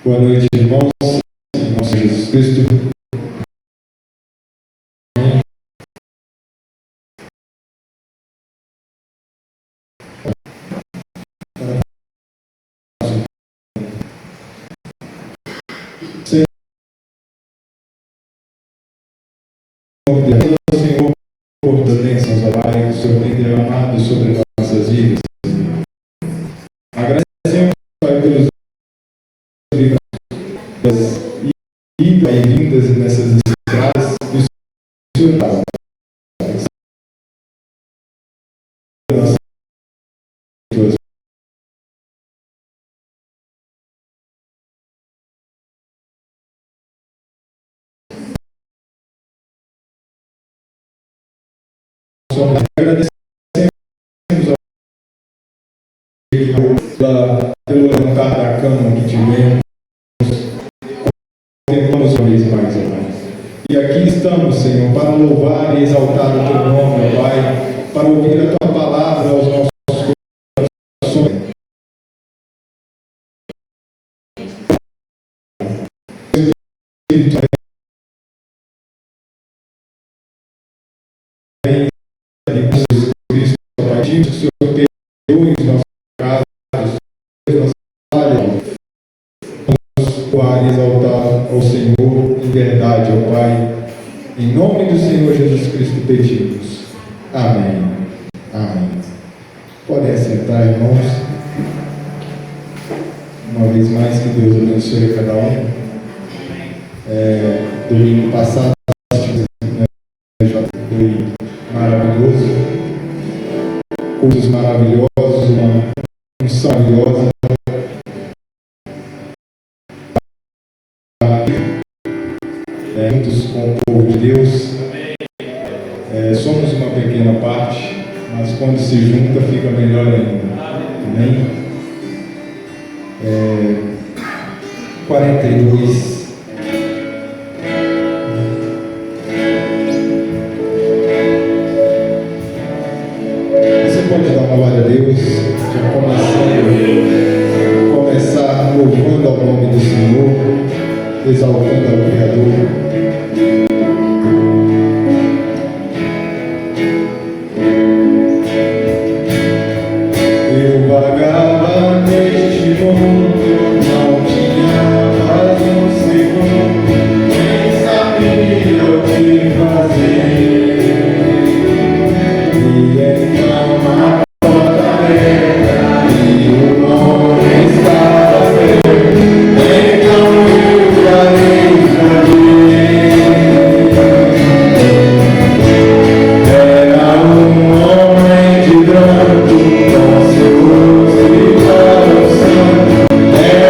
Boa noite, irmãos, em nosso Jesus Cristo. Senhor, por das bênçãos, ó Pai, que o Senhor tem derramado sobre nossas vidas. Agradecemos, Pai, pelos idas e vindas nessas estradas do Senhor. Agradecemos pelo levantar da cama que tivemos, contemplamos uma vez mais, ó Pai. E aqui estamos, Senhor, para louvar e exaltar o Teu nome, ó Pai, para ouvir a Tua palavra aos nossos corações. Espírito, Jesus Cristo, Pai, que o Senhor perdoe os nossos pecados, nossas falhas, vamos louvar e exaltar ao Senhor em verdade, ó Pai. Em nome do Senhor Jesus Cristo pedimos. Amém. Amém. Podem assentar, irmãos. Uma vez mais, que Deus abençoe cada um. Domingo passado, foi maravilhoso, cultos maravilhosos, uma unção maravilhosa. Juntos com o povo de Deus, somos uma pequena parte, mas quando se junta fica melhor ainda. Amém? 42. Você pode dar uma glória a Deus, já começar louvando ao nome do Senhor, exaltando ao Criador. Eu vagava neste mundo, não tinha mais um segundo, nem sabia o que fazer. E então a porta aberta e o homem estava perto, então eu parei pra ver. Era um homem de branco, com seu rosto igual ao sangue. Era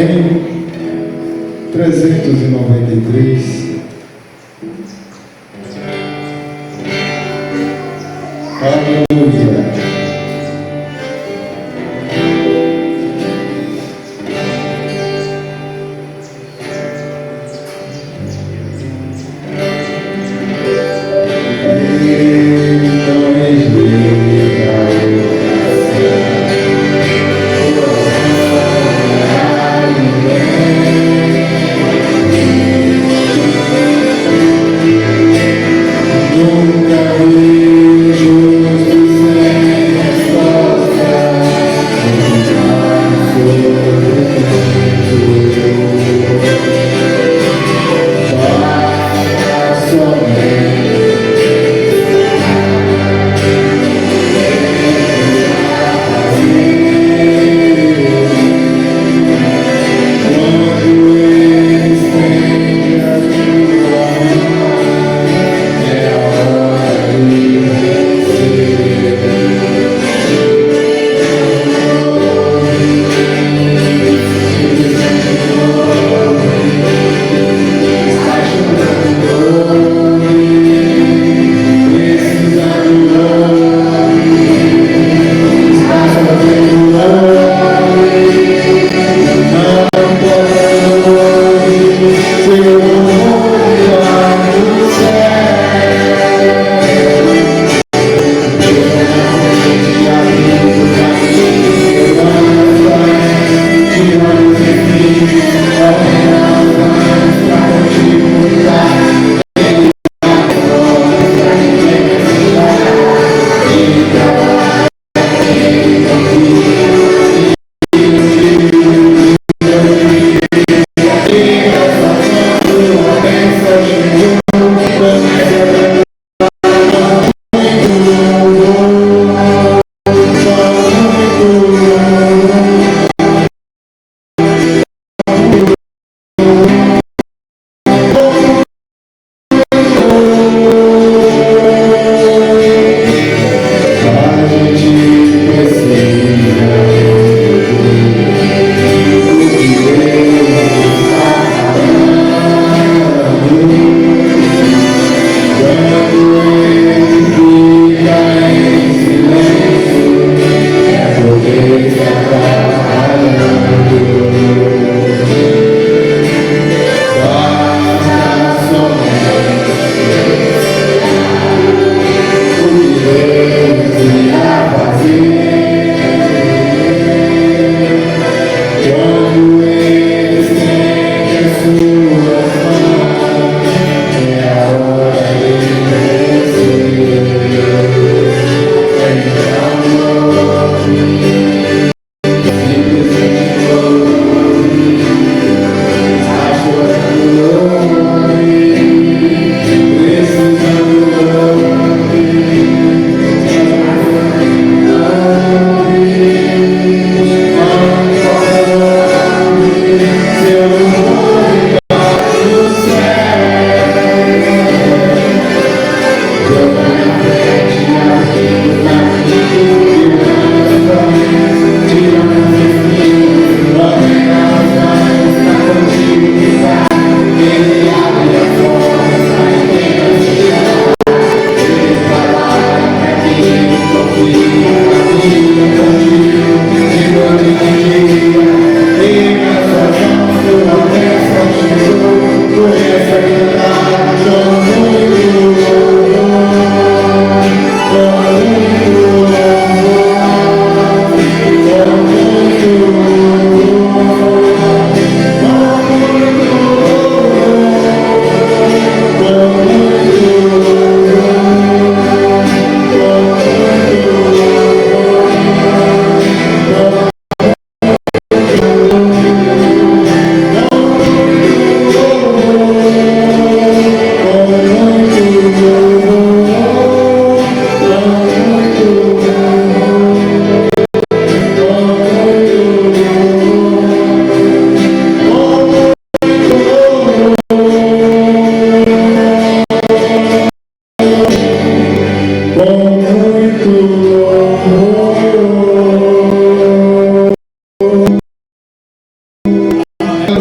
Amém. 393. Aleluia.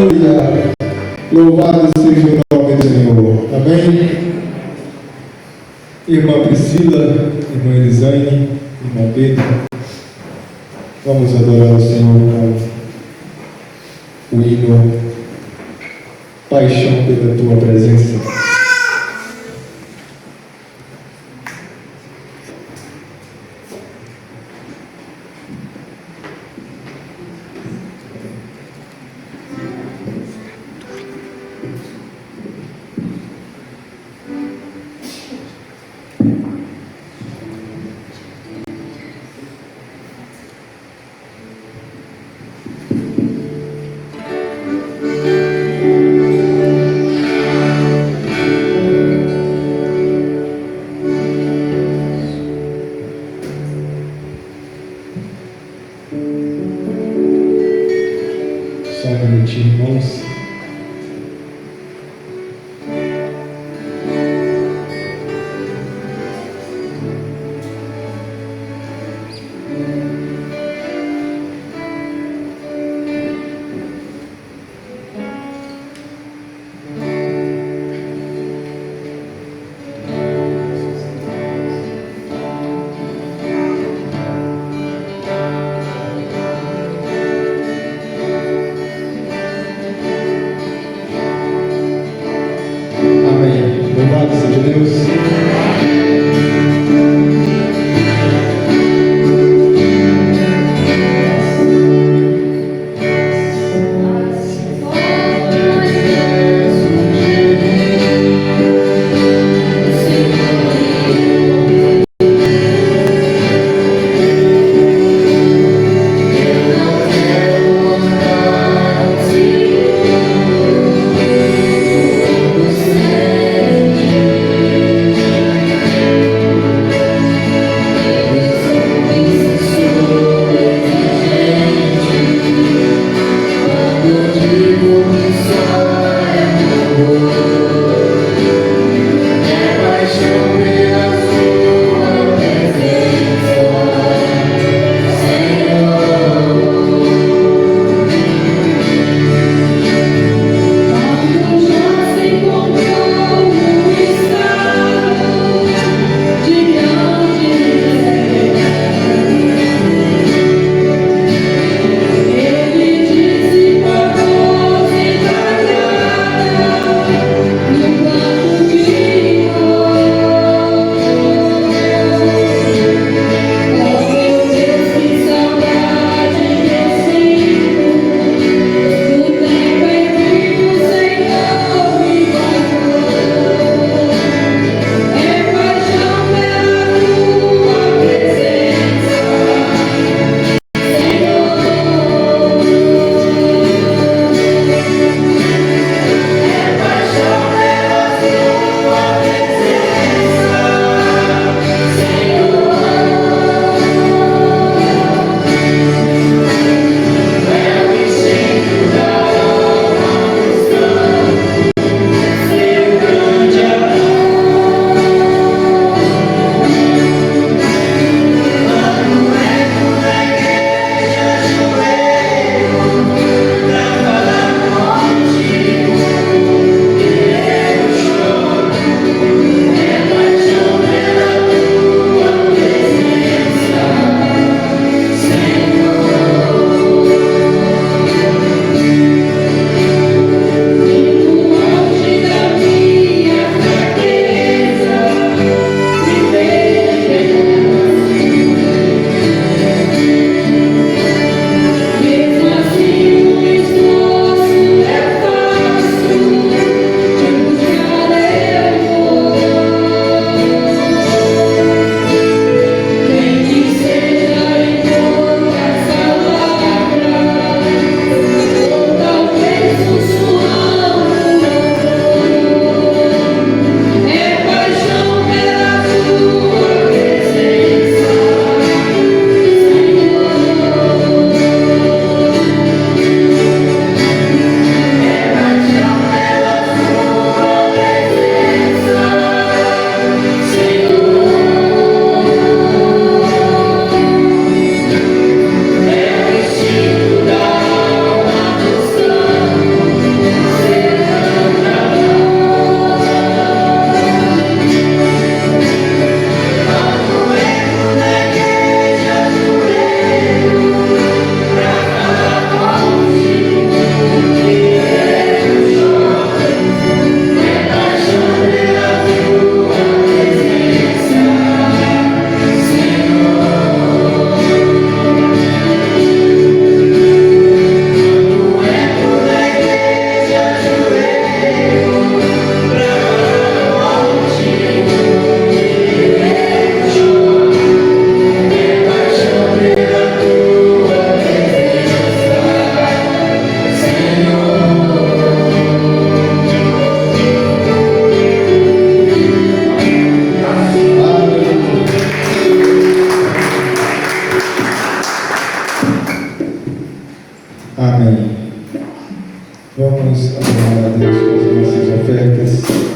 Aleluia. Louvado seja o nome do Senhor. Amém? Irmã Priscila, irmã Elisane, irmão Pedro, vamos adorar o Senhor com o hino Paixão pela Tua Presença. Só um minutinho, irmãos. Amém. Louvado seja Deus. Vamos adorar a Deus com as nossas ofertas.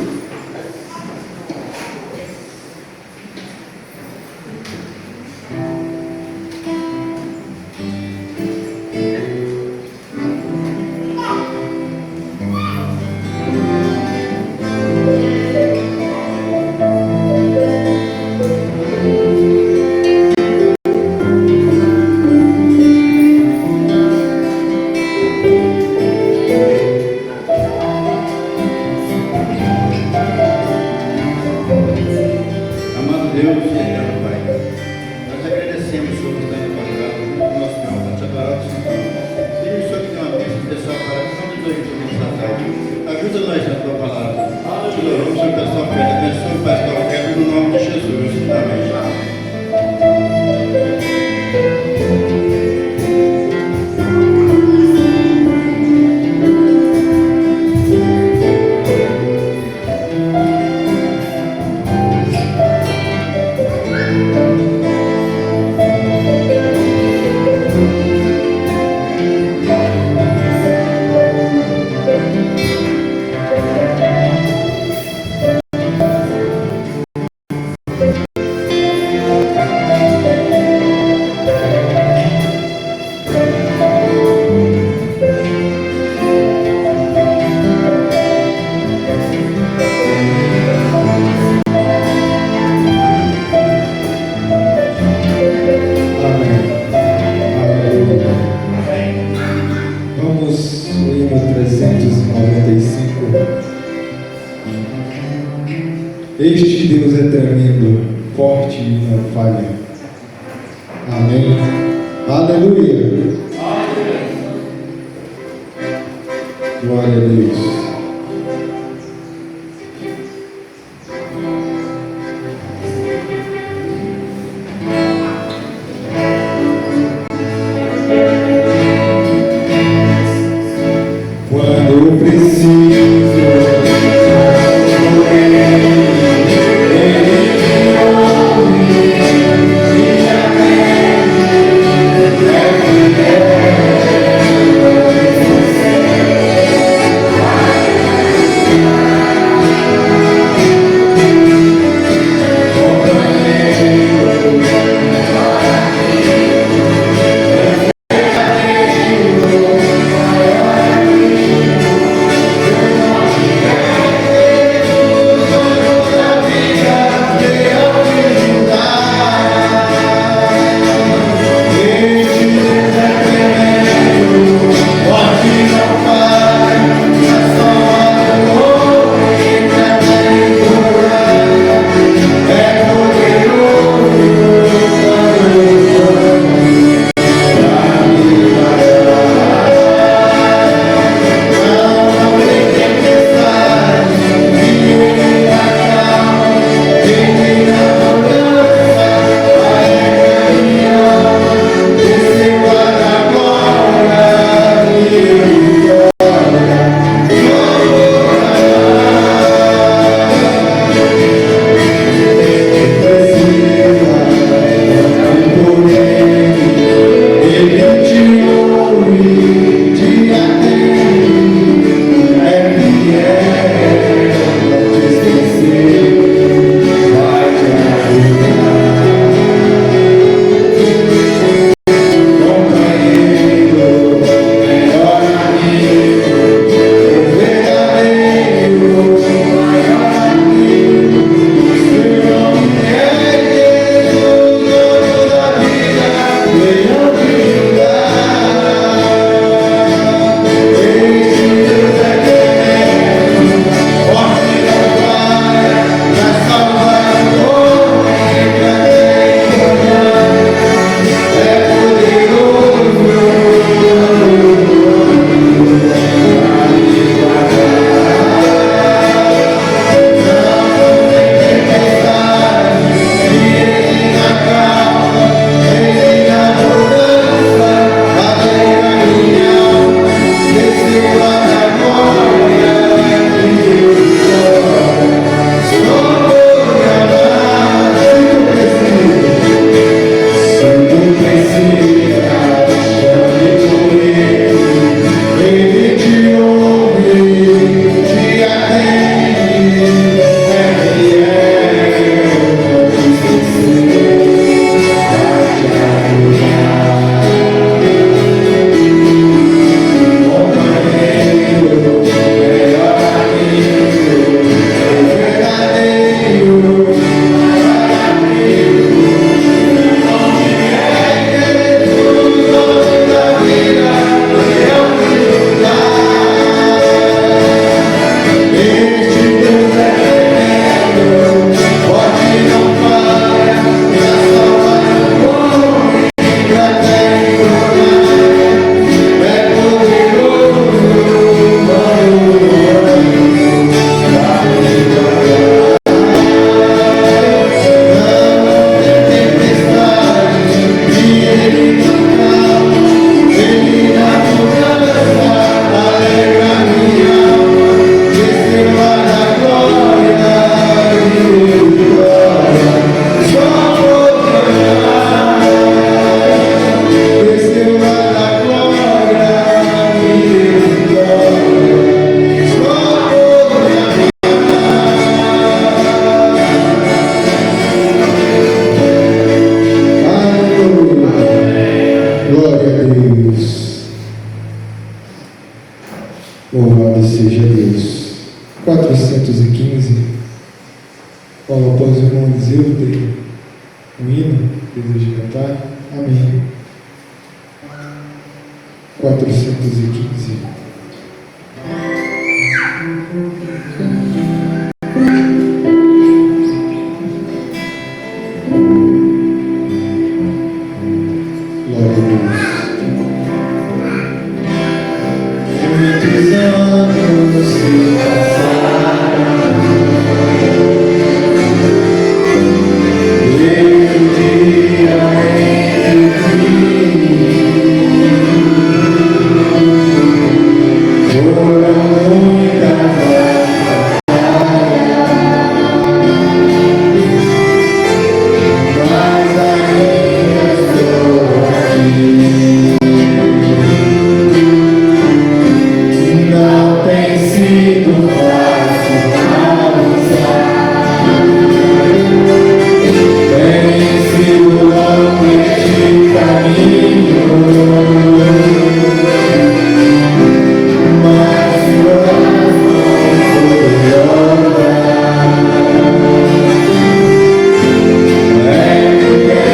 Este Deus é tremendo, forte e não falha. Amém. Aleluia. Glória a Deus. Quando eu preciso Louvado seja Deus. 415. Paulo, após o irmão Eliseu, tem um hino que deseja cantar. Amém. 415. Glória a Deus. Muitos anos se passaram, veio o dia em que foram muitas mas ainda estou aqui. Não tem sido fácil avançar, tem sido longo este caminho, mas suas mãos poderosas é que tem,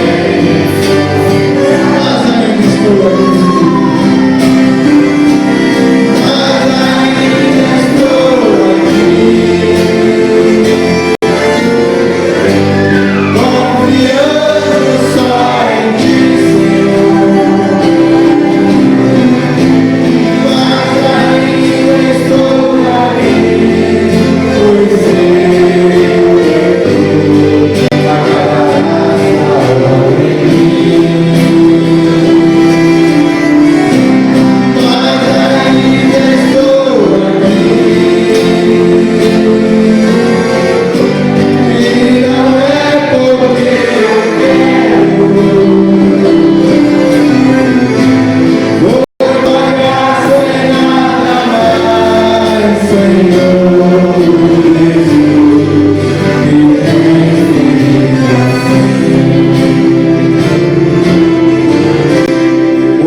mas ainda estou aqui.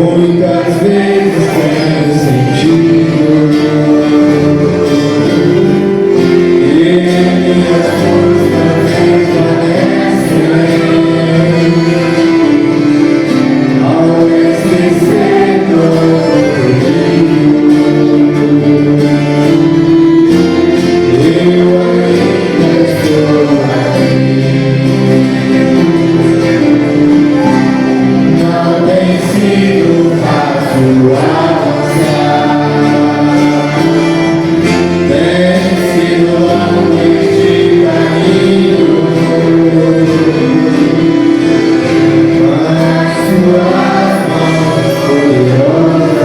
Muitas vezes tenho sentido e minhas forças desvanecem ao esquecer todo eu ainda estou aqui. Não tem sido fácil avançar, tem sido longo este caminho, mas suas mãos poderosas,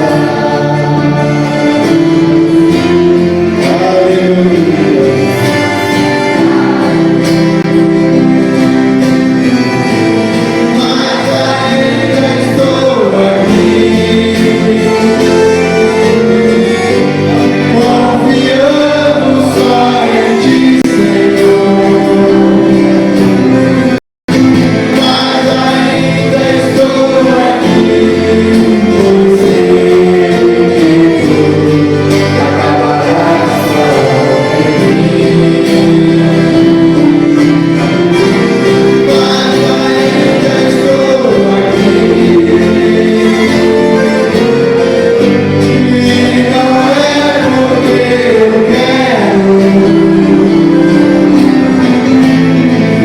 aleluia. Mas ainda estou aqui, confiando só em Ti, Senhor. Mas ainda estou aqui, pois sei que Tu acabarás em mim. Mas ainda estou aqui, e não é porque eu quero,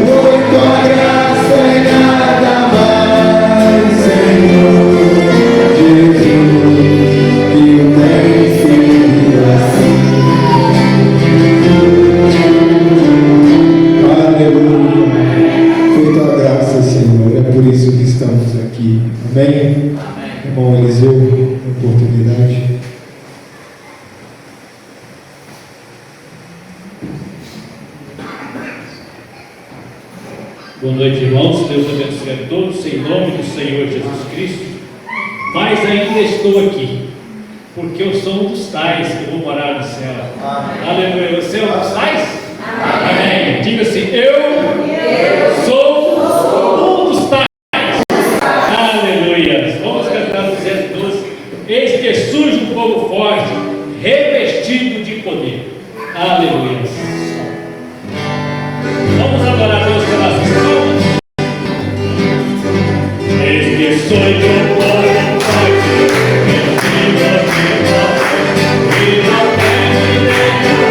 foi Tua graça e nada mais, Senhor Jesus, que tem sido assim. Aleluia. Foi Tua graça, Senhor, é por isso que estamos aqui. Amém? Irmão Eliseu, oportunidade. Boa noite, irmãos. Deus abençoe a todos, em nome do Senhor Jesus Cristo. Mas ainda estou aqui, porque eu sou um dos tais que vou morar no céu. Aleluia. Você é um dos tais? Amém. Diga assim: eu sou um dos tais. Aleluia. Vamos cantar o 212. Eis que surge um povo forte, revestido poder. Aleluia. Vamos adorar Deus pelas palmas. Eis que sou teu povo forte, meu Senhor te move, e não teme nenhum.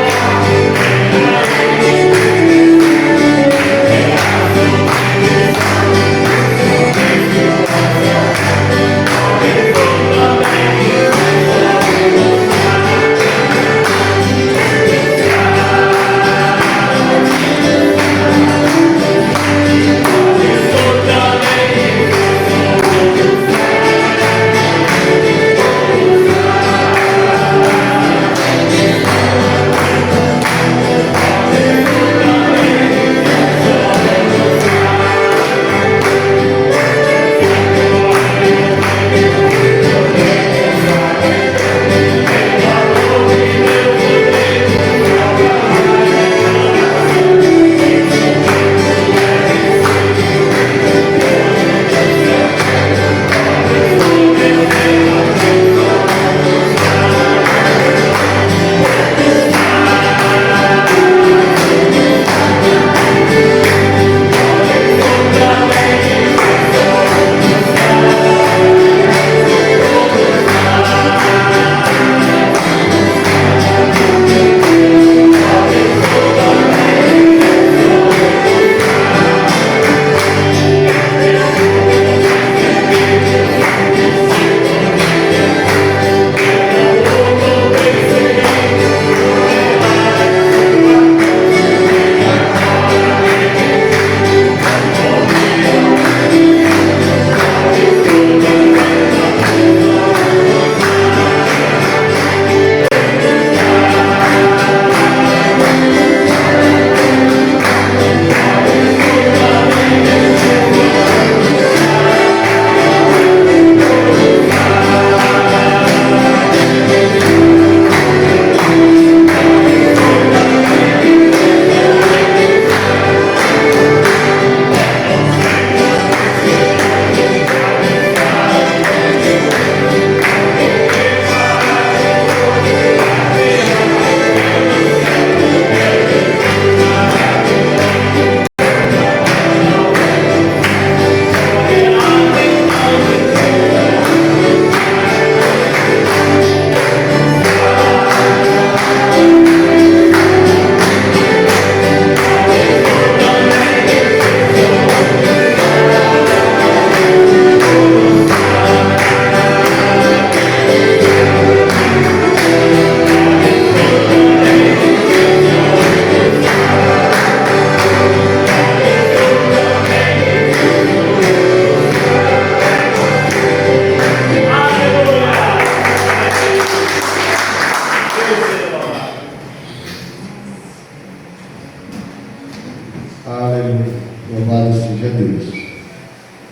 Aleluia. Louvado seja Deus.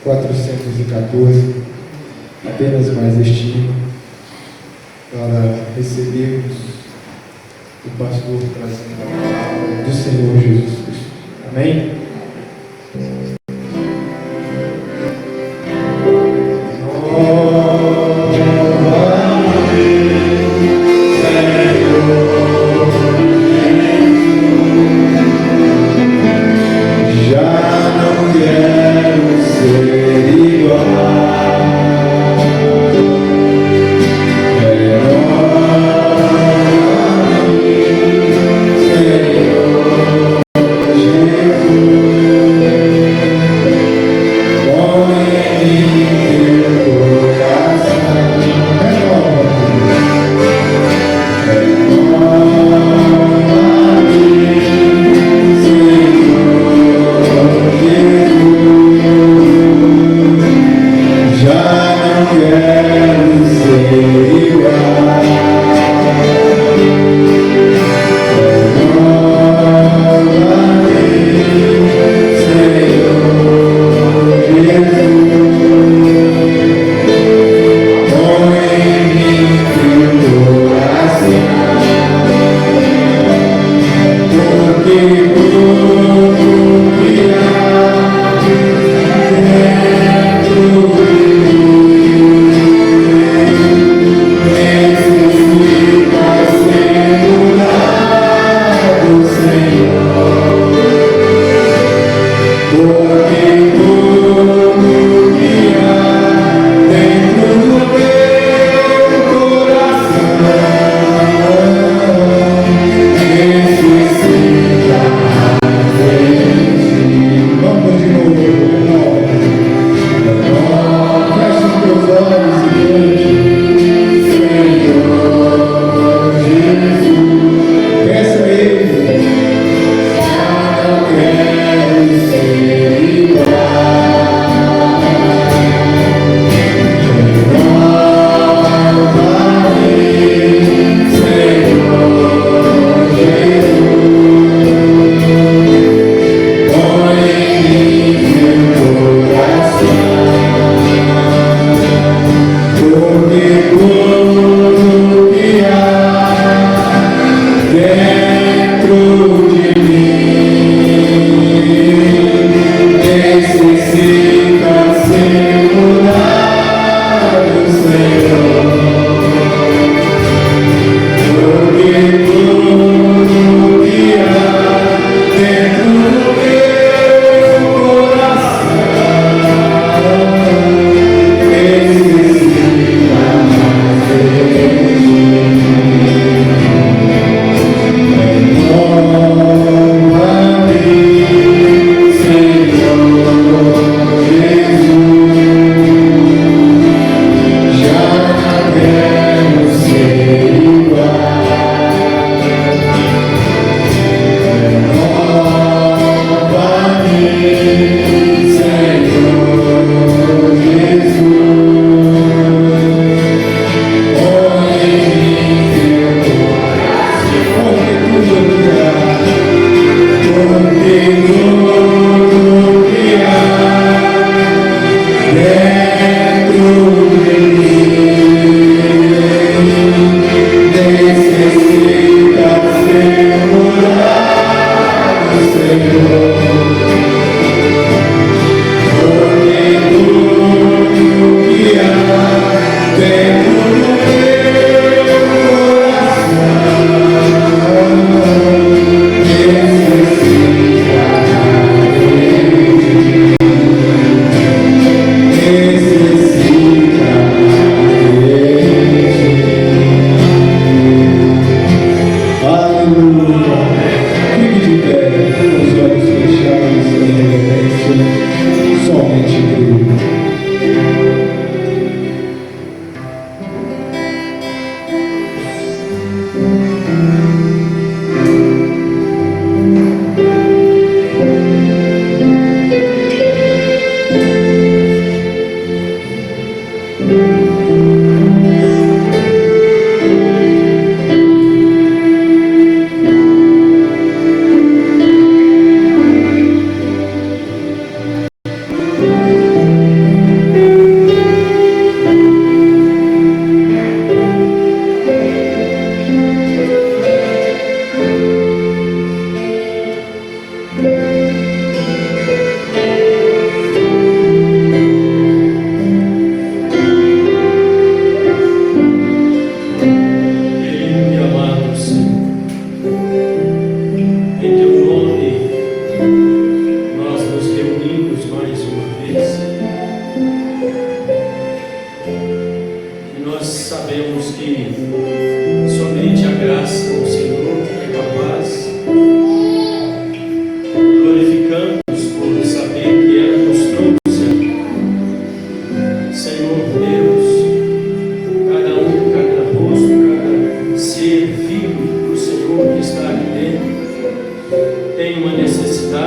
414. Apenas mais este hino para recebermos o pastor trazendo a palavra do Senhor Jesus Cristo. Amém? Jesus.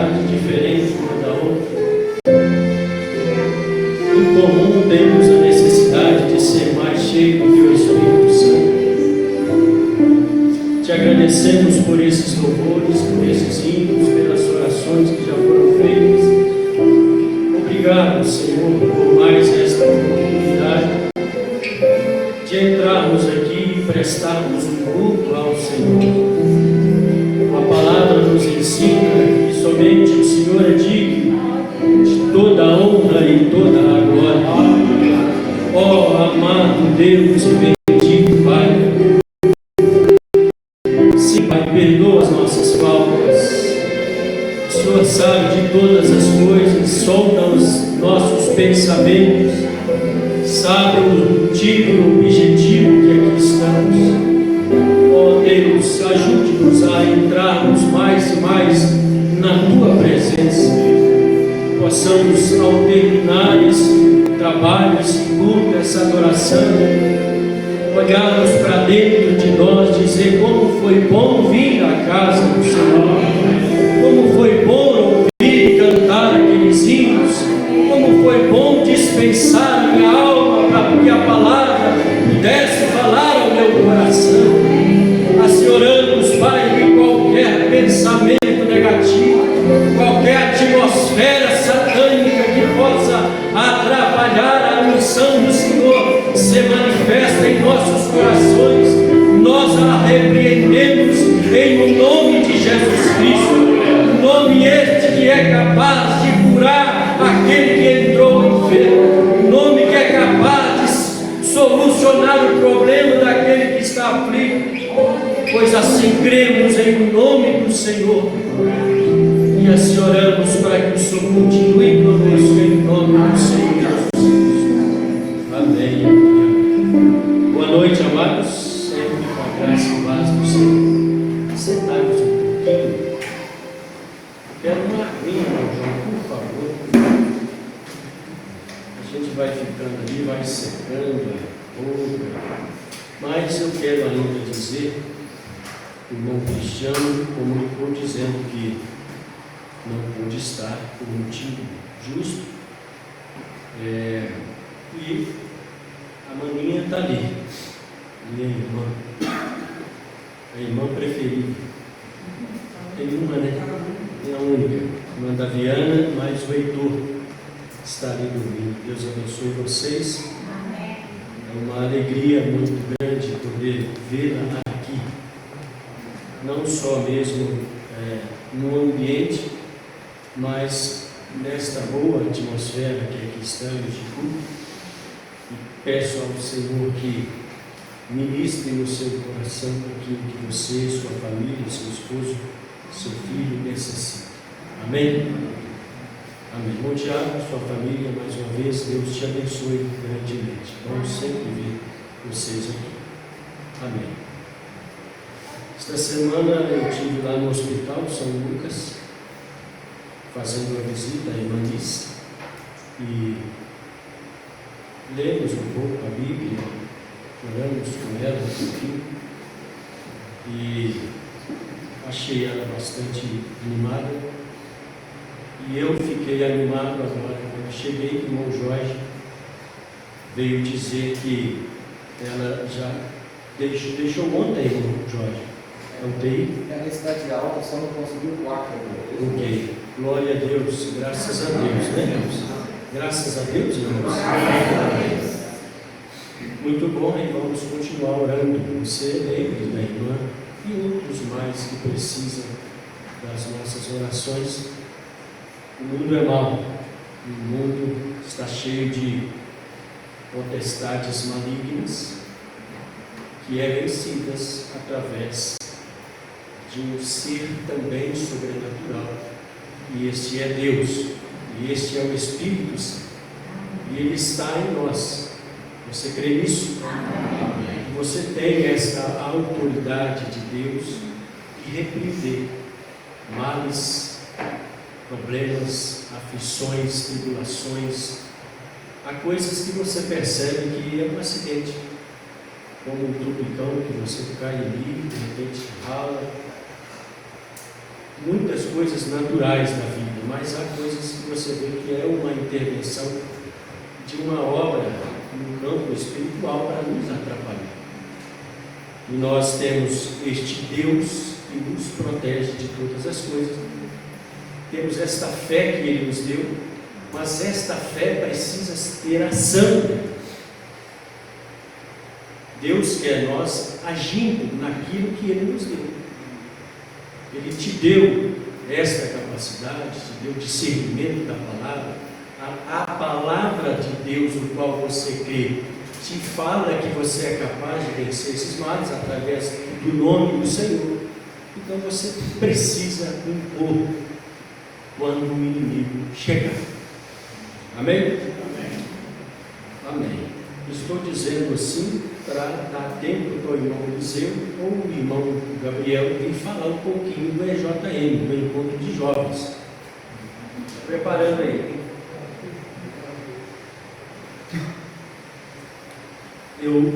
realidade diferente uma da outra. Em comum temos a necessidade de ser mais cheio do Teu Espírito Santo. Te agradecemos por esses louvores, por esses hinos, pelas orações que já foram feitas. Obrigado, Senhor, por mais esta oportunidade de entrarmos aqui e prestarmos um culto ao Senhor. A palavra nos ensina que somente o Senhor é digno de toda a honra e toda a glória. Ó amado Deus e bendito Pai, sim, Pai, perdoa as nossas faltas. O Senhor sabe de todas as coisas, sonda os nossos pensamentos, sabe o motivo e o objetivo que aqui estamos. Ó Deus, ajude-nos a entrarmos mais e mais na Tua presença. Possamos, ao terminar esse trabalho, esse culto, essa adoração, olharmos para dentro de nós, dizer como foi bom vir à casa do Senhor, como foi bom ouvir e cantar aqueles hinos, como foi bom dispensar a minha alma para que a palavra pudesse falar ao meu coração. Assim oramos, Pai, que qualquer pensamento negativo, qualquer atmosfera satânica que possa atrapalhar a unção do Senhor se manifesta em nossos corações, nós a repreendemos em nome de Jesus Cristo, nome este que é capaz de curar aquele que entrou enfermo, nome que é capaz de solucionar o problema daquele que está aflito, pois assim cremos em nome do Senhor. E assim oramos para que o Senhor continue conosco em nome do Senhor Jesus. Amém. Boa noite, amados. Sempre com a graça e paz do Senhor. Sentar-nos um pouquinho. Quero uma aguinha, João, por favor. A gente vai ficando ali, vai secando a boca. Mas eu quero ainda dizer, o irmão Cristiano comunicou dizendo que não pôde estar por motivo justo, e a maninha está ali, minha irmã, a irmã preferida. Tem uma, né? Tem a única, irmã da Viana, mas o Heitor está ali dormindo. Deus abençoe vocês. É uma alegria muito grande poder vê-la aqui, não só mesmo no ambiente, mas nesta boa atmosfera que aqui estamos de culto. E peço ao Senhor que ministre no seu coração aquilo que você, sua família, seu esposo, seu filho necessitam. Amém? Amém. Bom Tiago, sua família, mais uma vez, Deus te abençoe grandemente. Vamos sempre ver vocês aqui. Amém. Esta semana eu estive lá no Hospital São Lucas, fazendo uma visita à irmã Liz, e lemos um pouco a Bíblia, oramos com ela um pouquinho, e achei ela bastante animada, e eu fiquei animado agora. Quando cheguei, o irmão Jorge veio dizer que ela já deixou ontem, irmão Jorge. Ela está de alta, só não conseguiu o quarto. Ok. Glória a Deus. Graças a Deus, né, irmãos? Graças a Deus, irmãos. Muito bom, e vamos continuar orando. Você lembre da irmã e outros mais que precisam das nossas orações. O mundo é mau. O mundo está cheio de potestades malignas que é vencidas através de um ser também sobrenatural, e este é Deus, e este é o Espírito Santo, e Ele está em nós. Você crê nisso? Amém. Você tem esta autoridade de Deus de repreender males, problemas, aflições, tribulações. Há coisas que você percebe que é um acidente, como um tropicão que você cai ali, de repente rala. muitas coisas naturais da vida, mas há coisas que você vê que é uma intervenção de uma obra no campo espiritual para nos atrapalhar. E nós temos este Deus que nos protege de todas as coisas. Temos esta fé que Ele nos deu, mas esta fé precisa ter ação. Deus quer nós agindo naquilo que Ele nos deu. Ele te deu esta capacidade, te deu discernimento da palavra. A palavra de Deus, no qual você crê, te fala que você é capaz de vencer esses males através do nome do Senhor. Então você precisa impor quando o inimigo chegar. Amém? Amém. Amém. Estou dizendo assim para dar tempo para o irmão Eliseu ou o irmão Gabriel vir falar um pouquinho do EJM, do Encontro de Jovens. Preparando aí. Eu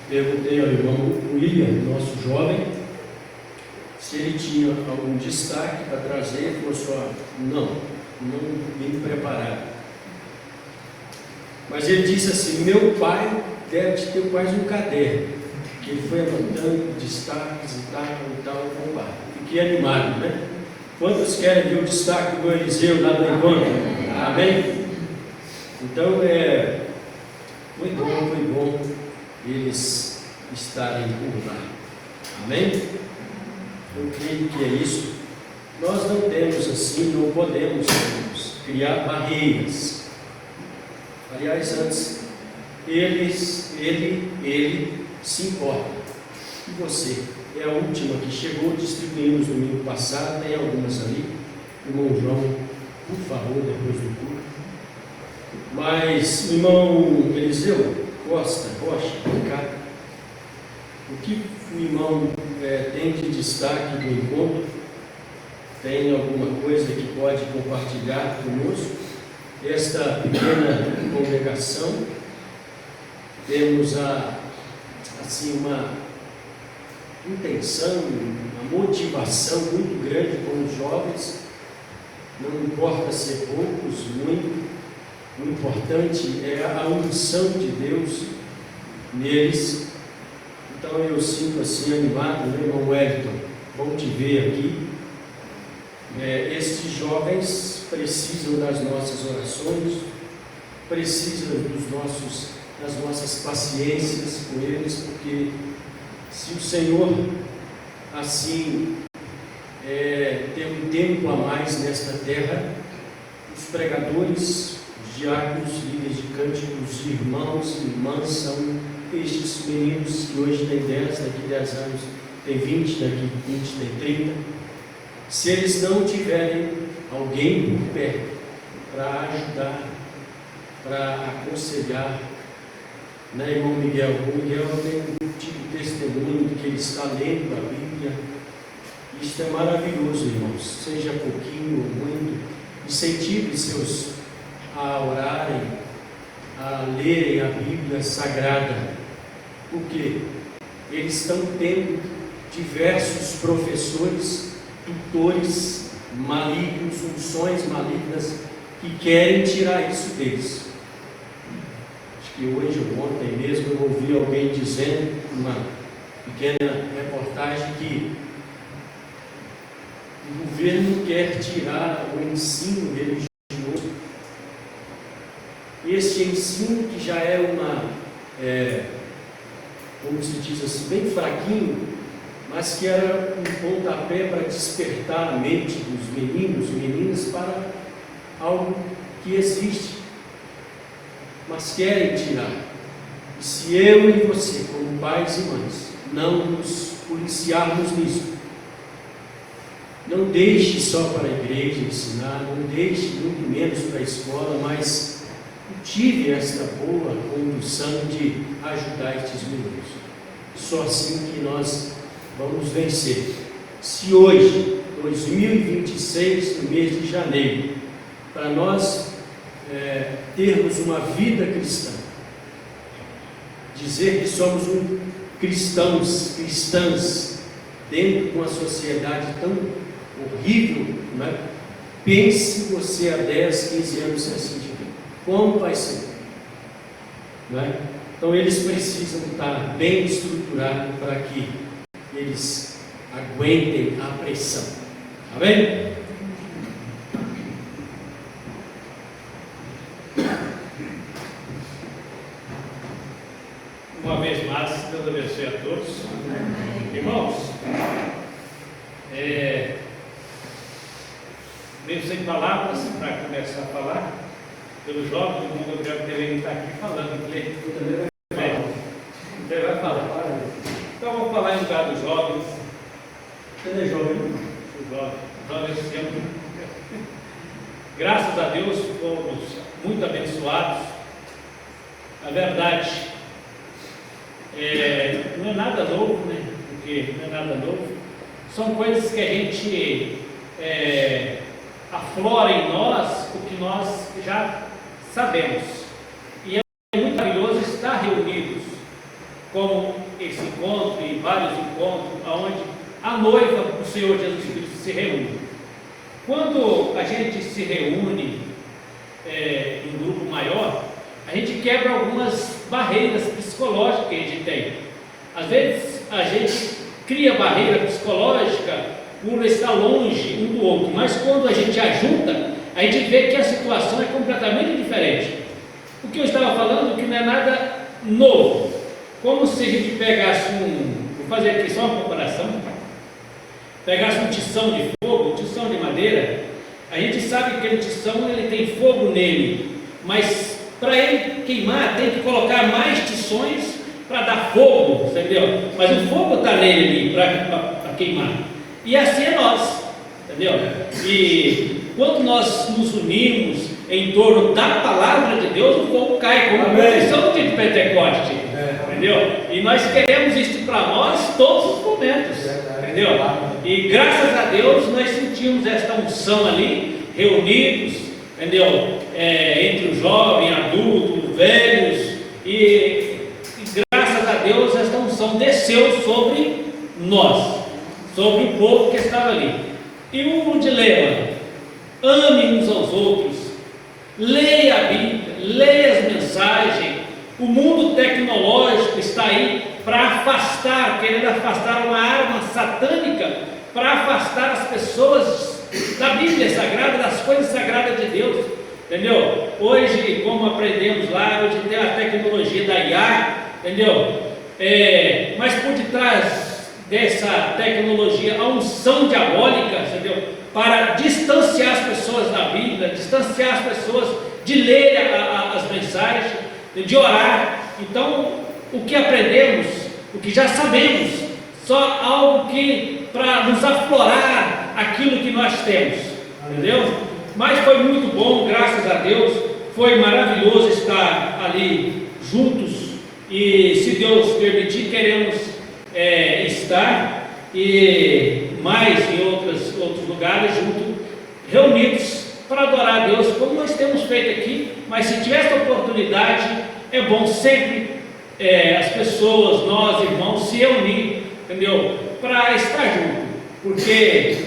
perguntei ao irmão William, nosso jovem, se ele tinha algum destaque para trazer. Ele falou só, não vim preparado. Mas ele disse assim: meu pai deve ter quase um caderno, que ele foi anotando destaques e tal. Fiquei animado, né? Quantos querem ver o destaque do Eliseu lá no encontro? Amém? Então, foi bom eles estarem por lá. Amém? Eu creio que é isso. Nós não temos assim, não podemos criar barreiras. Aliás, antes, ele se importa. E você? É a última que chegou, distribuímos no domingo passado, tem algumas ali. Irmão João, por favor, depois do culto. Mas, irmão Eliseu Costa, Rocha, cá, o que o irmão tem de destaque do encontro? Tem alguma coisa que pode compartilhar conosco? Esta pequena congregação, temos uma intenção, uma motivação muito grande com os jovens. Não importa ser poucos, muito. O importante é a unção de Deus neles. Então eu sinto assim animado, né, irmão Wellington? Bom te ver aqui. Estes jovens precisam das nossas orações, precisam das nossas paciências com eles, porque se o Senhor assim tem um tempo a mais nesta terra, os pregadores, os diáconos, líderes de cânticos, irmãos e irmãs são estes meninos que hoje têm 10, daqui 10 anos tem 20, daqui 20 tem 30. Se eles não tiverem alguém por perto para ajudar, para aconselhar, né, irmão Miguel? O Miguel tem tido testemunho de que ele está lendo a Bíblia. Isto é maravilhoso, irmãos. Seja pouquinho ou muito, incentive seus a orarem, a lerem a Bíblia Sagrada, porque eles estão tendo diversos professores, tutores malignos, funções malignas que querem tirar isso deles. Acho que hoje ou ontem mesmo eu ouvi alguém dizendo, uma pequena reportagem, que o governo quer tirar o ensino religioso. Este ensino que já é como se diz assim, bem fraquinho, mas que era um pontapé para despertar a mente dos meninos e meninas para algo que existe, mas querem tirar. E se eu e você, como pais e mães, não nos policiarmos nisso, não deixe só para a igreja ensinar, não deixe muito menos para a escola, mas tive esta boa condução de ajudar estes meninos. Só assim que nós vamos vencer. Se hoje, 2026, no mês de janeiro, para nós termos uma vida cristã, dizer que somos cristãs, dentro de uma sociedade tão horrível, né? Pense você há 10, 15 anos sem sentir. Como vai ser? Né? Então eles precisam estar bem estruturados para que eles aguentem a pressão. Amém? Uma vez mais, Deus abençoe a todos. Irmãos, meio sem palavras para começar a falar, pelo jovem, o irmão Gabriel Pereira está aqui falando, ele vai falar. Então vamos falar em lugar dos jovens. Cadê jovem? Os jovens sempre. Graças a Deus fomos muito abençoados. Na verdade, não é nada novo, né? Porque não é nada novo. São coisas que a gente aflora em nós o que nós já sabemos. E é muito maravilhoso estar reunidos, como esse encontro e vários encontros, onde a noiva do Senhor Jesus Cristo se reúne. Quando a gente se reúne em grupo maior, a gente quebra algumas barreiras psicológicas que a gente tem. Às vezes a gente cria barreira psicológica por estar longe um do outro, mas quando a gente ajunta, a gente vê que a situação é completamente diferente. O que eu estava falando que não é nada novo, como se a gente pegasse vou fazer aqui só uma comparação, pegasse um tição de fogo, um tição de madeira. A gente sabe que aquele tição ele tem fogo nele, mas para ele queimar tem que colocar mais tições para dar fogo, entendeu? Mas o fogo está nele ali para queimar. E assim é nós, entendeu? E quando nós nos unimos em torno da palavra de Deus, o fogo cai, como a profissão de Pentecoste, entendeu? E nós queremos isso para nós todos os momentos, entendeu? E graças a Deus nós sentimos esta unção ali, reunidos, entendeu? Entre os jovens, adultos, velhos, e graças a Deus esta unção desceu sobre nós, sobre o povo que estava ali. E o dilema: ame uns aos outros, leia a Bíblia, leia as mensagens. O mundo tecnológico está aí para afastar, querendo afastar uma arma satânica, para afastar as pessoas da Bíblia Sagrada, das coisas sagradas de Deus, entendeu? Hoje, como aprendemos lá, hoje tem a tecnologia da IA, entendeu? Mas por detrás dessa tecnologia, a unção diabólica, entendeu? Para distanciar as pessoas da Bíblia, distanciar as pessoas de ler as mensagens, de orar. Então, o que aprendemos, o que já sabemos, só algo que para nos aflorar aquilo que nós temos, entendeu? Mas foi muito bom, graças a Deus, foi maravilhoso estar ali juntos, e se Deus permitir, queremos estar e mais em outros lugares juntos, reunidos para adorar a Deus, como nós temos feito aqui. Mas se tiver essa oportunidade, é bom sempre as pessoas, nós irmãos, se reunir, entendeu? Para estar junto, porque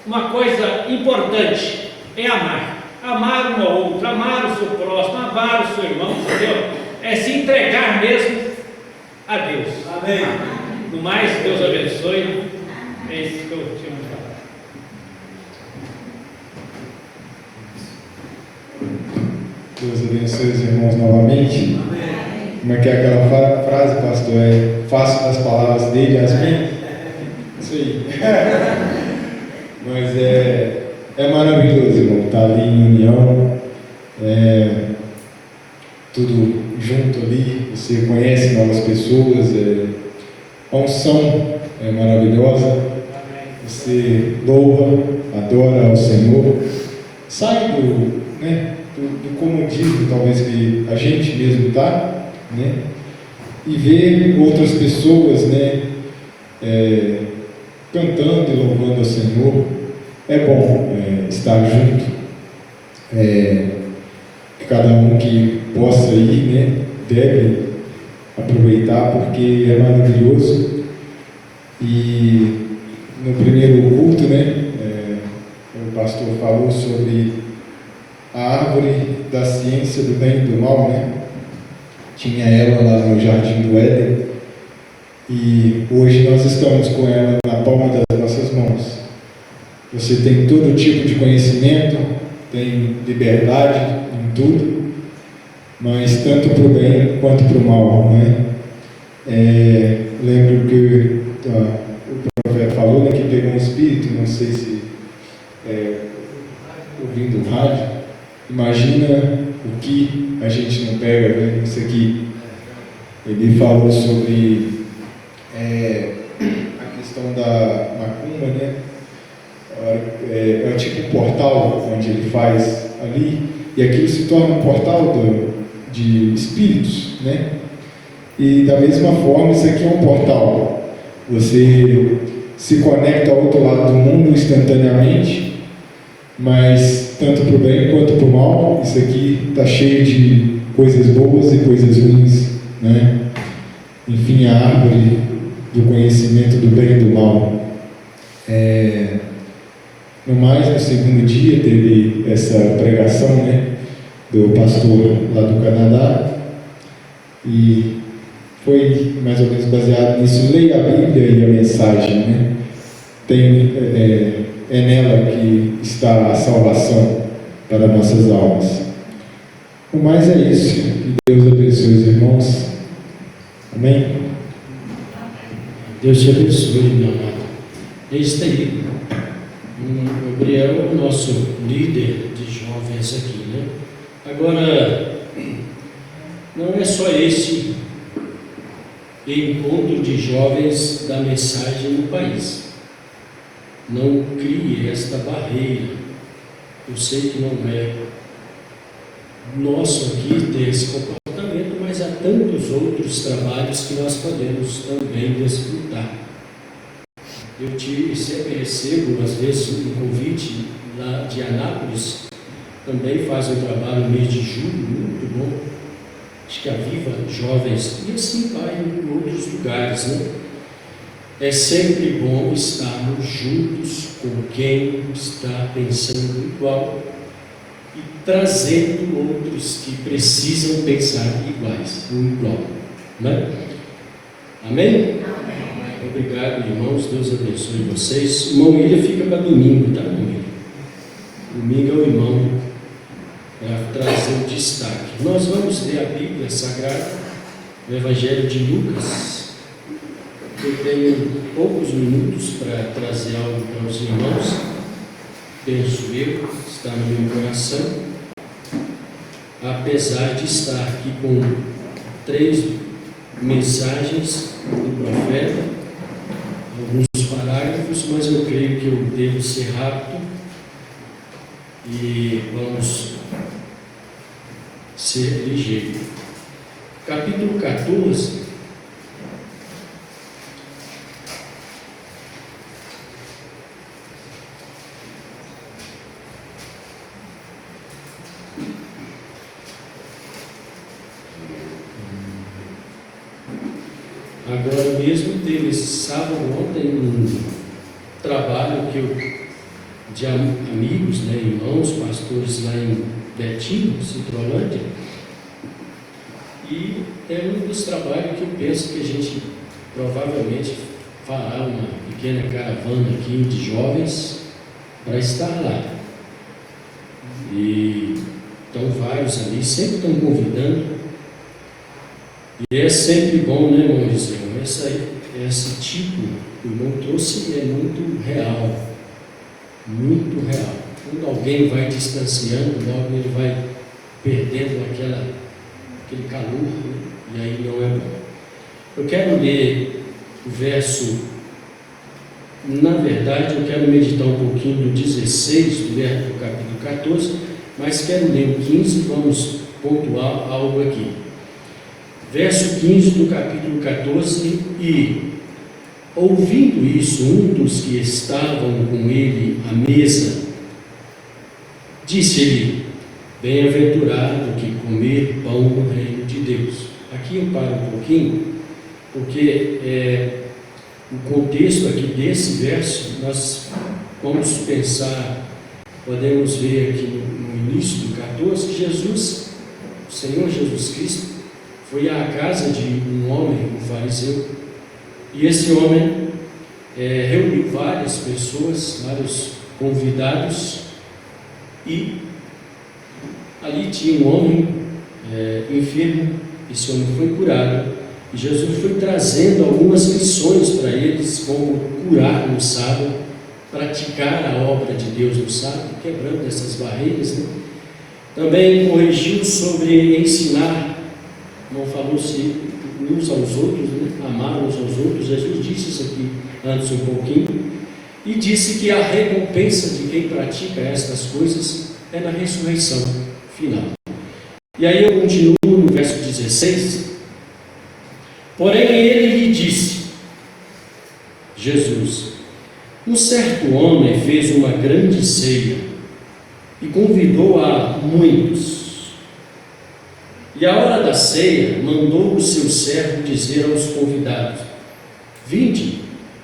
uma coisa importante é amar um ao outro, amar o seu próximo, amar o seu irmão, entendeu? É se entregar mesmo a Deus. Amém. No mais, Deus abençoe. É isso que eu tinha que falar. Deus abençoe os irmãos novamente. Amém. Como é que é aquela frase, pastor? Faço das palavras dele as minhas? Isso aí. Mas é maravilhoso, irmão, estar ali em união, tudo junto ali. Você conhece novas pessoas, a unção é maravilhosa. Você louva, adora ao Senhor, sai do comodismo talvez que a gente mesmo está, né? E ver outras pessoas, né, cantando e louvando ao Senhor. É bom estar junto, cada um que possa ir, né, deve aproveitar, porque é maravilhoso. E no primeiro culto, né, pastor falou sobre a árvore da ciência do bem e do mal, né? Tinha ela lá no Jardim do Éden, e hoje nós estamos com ela na palma das nossas mãos. Você tem todo tipo de conhecimento, tem liberdade em tudo, mas tanto para o bem quanto para o mal, né? Lembro que o profeta falou, né, que pegou um espírito, não sei se ouvindo o rádio. Imagina o que a gente não pega, né? Isso aqui. Ele falou sobre a questão da macumba, né? É tipo um portal onde ele faz ali, e aquilo se torna um portal de espíritos, né? E da mesma forma, isso aqui é um portal. Você se conecta ao outro lado do mundo instantaneamente, mas tanto para o bem quanto para o mal. Isso aqui está cheio de coisas boas e coisas ruins, né? Enfim, a árvore do conhecimento do bem e do mal. No mais, no segundo dia, teve essa pregação, né, do pastor lá do Canadá, e foi mais ou menos baseado nisso. Leia a Bíblia e a mensagem, né? É nela que está a salvação para nossas almas. O mais é isso. Que Deus abençoe os irmãos. Amém? Deus te abençoe, meu amado. Este aí, o Gabriel é o nosso líder de jovens aqui, né? Agora, não é só esse encontro de jovens da mensagem no país. Não crie esta barreira. Eu sei que não é nosso aqui ter esse comportamento, mas há tantos outros trabalhos que nós podemos também desfrutar. Eu sempre recebo, às vezes, um convite lá de Anápolis, também faz um trabalho no mês de julho, muito bom. Acho que aviva jovens, e assim vai em outros lugares, né? É sempre bom estarmos juntos com quem está pensando igual e trazendo outros que precisam pensar iguais, igual, né? Amém? Obrigado, irmãos. Deus abençoe vocês. O irmão William fica para domingo, tá, irmão William? Domingo é o irmão para trazer o destaque. Nós vamos ler a Bíblia Sagrada, o Evangelho de Lucas. Eu tenho poucos minutos para trazer algo para os irmãos. Penso eu, está no meu coração. Apesar de estar aqui com 3 mensagens do profeta, alguns parágrafos, mas eu creio que eu devo ser rápido e vamos ser ligeiro. Capítulo 14. Agora mesmo teve esse sábado, ontem, um trabalho de amigos, né, irmãos, pastores lá em Betinho, Citrolândia, e é um dos trabalhos que eu penso que a gente provavelmente fará uma pequena caravana aqui de jovens para estar lá. E estão vários ali, sempre estão convidando. E é sempre bom, né, irmão Gisele? Esse tipo que o irmão trouxe é muito real. Muito real. Quando alguém vai distanciando, logo ele vai perdendo aquele calor, né? E aí não é bom. Eu quero ler o verso, na verdade eu quero meditar um pouquinho do 16 do capítulo 14, mas quero ler o 15, vamos pontuar algo aqui. Verso 15 do capítulo 14, e ouvindo isso, um dos que estavam com ele à mesa, disse-lhe: bem-aventurado que comer pão no reino de Deus. Aqui eu paro um pouquinho, porque o contexto aqui desse verso, nós vamos pensar podemos ver aqui no início do 14 que Jesus, o Senhor Jesus Cristo, foi à casa de um homem, um fariseu, e esse homem reuniu várias pessoas, vários convidados, e ali tinha um homem enfermo. Esse homem foi curado, e Jesus foi trazendo algumas lições para eles, como curar no sábado, praticar a obra de Deus no sábado, quebrando essas barreiras, né? Também corrigiu sobre ensinar, não falou-se uns aos outros, né? Amar uns aos outros. Jesus disse isso aqui antes um pouquinho, e disse que a recompensa de quem pratica estas coisas é na ressurreição final. E aí eu continuo no verso 16. Porém ele lhe disse, Jesus, um certo homem fez uma grande ceia e convidou a muitos. E à hora da ceia mandou o seu servo dizer aos convidados: vinde,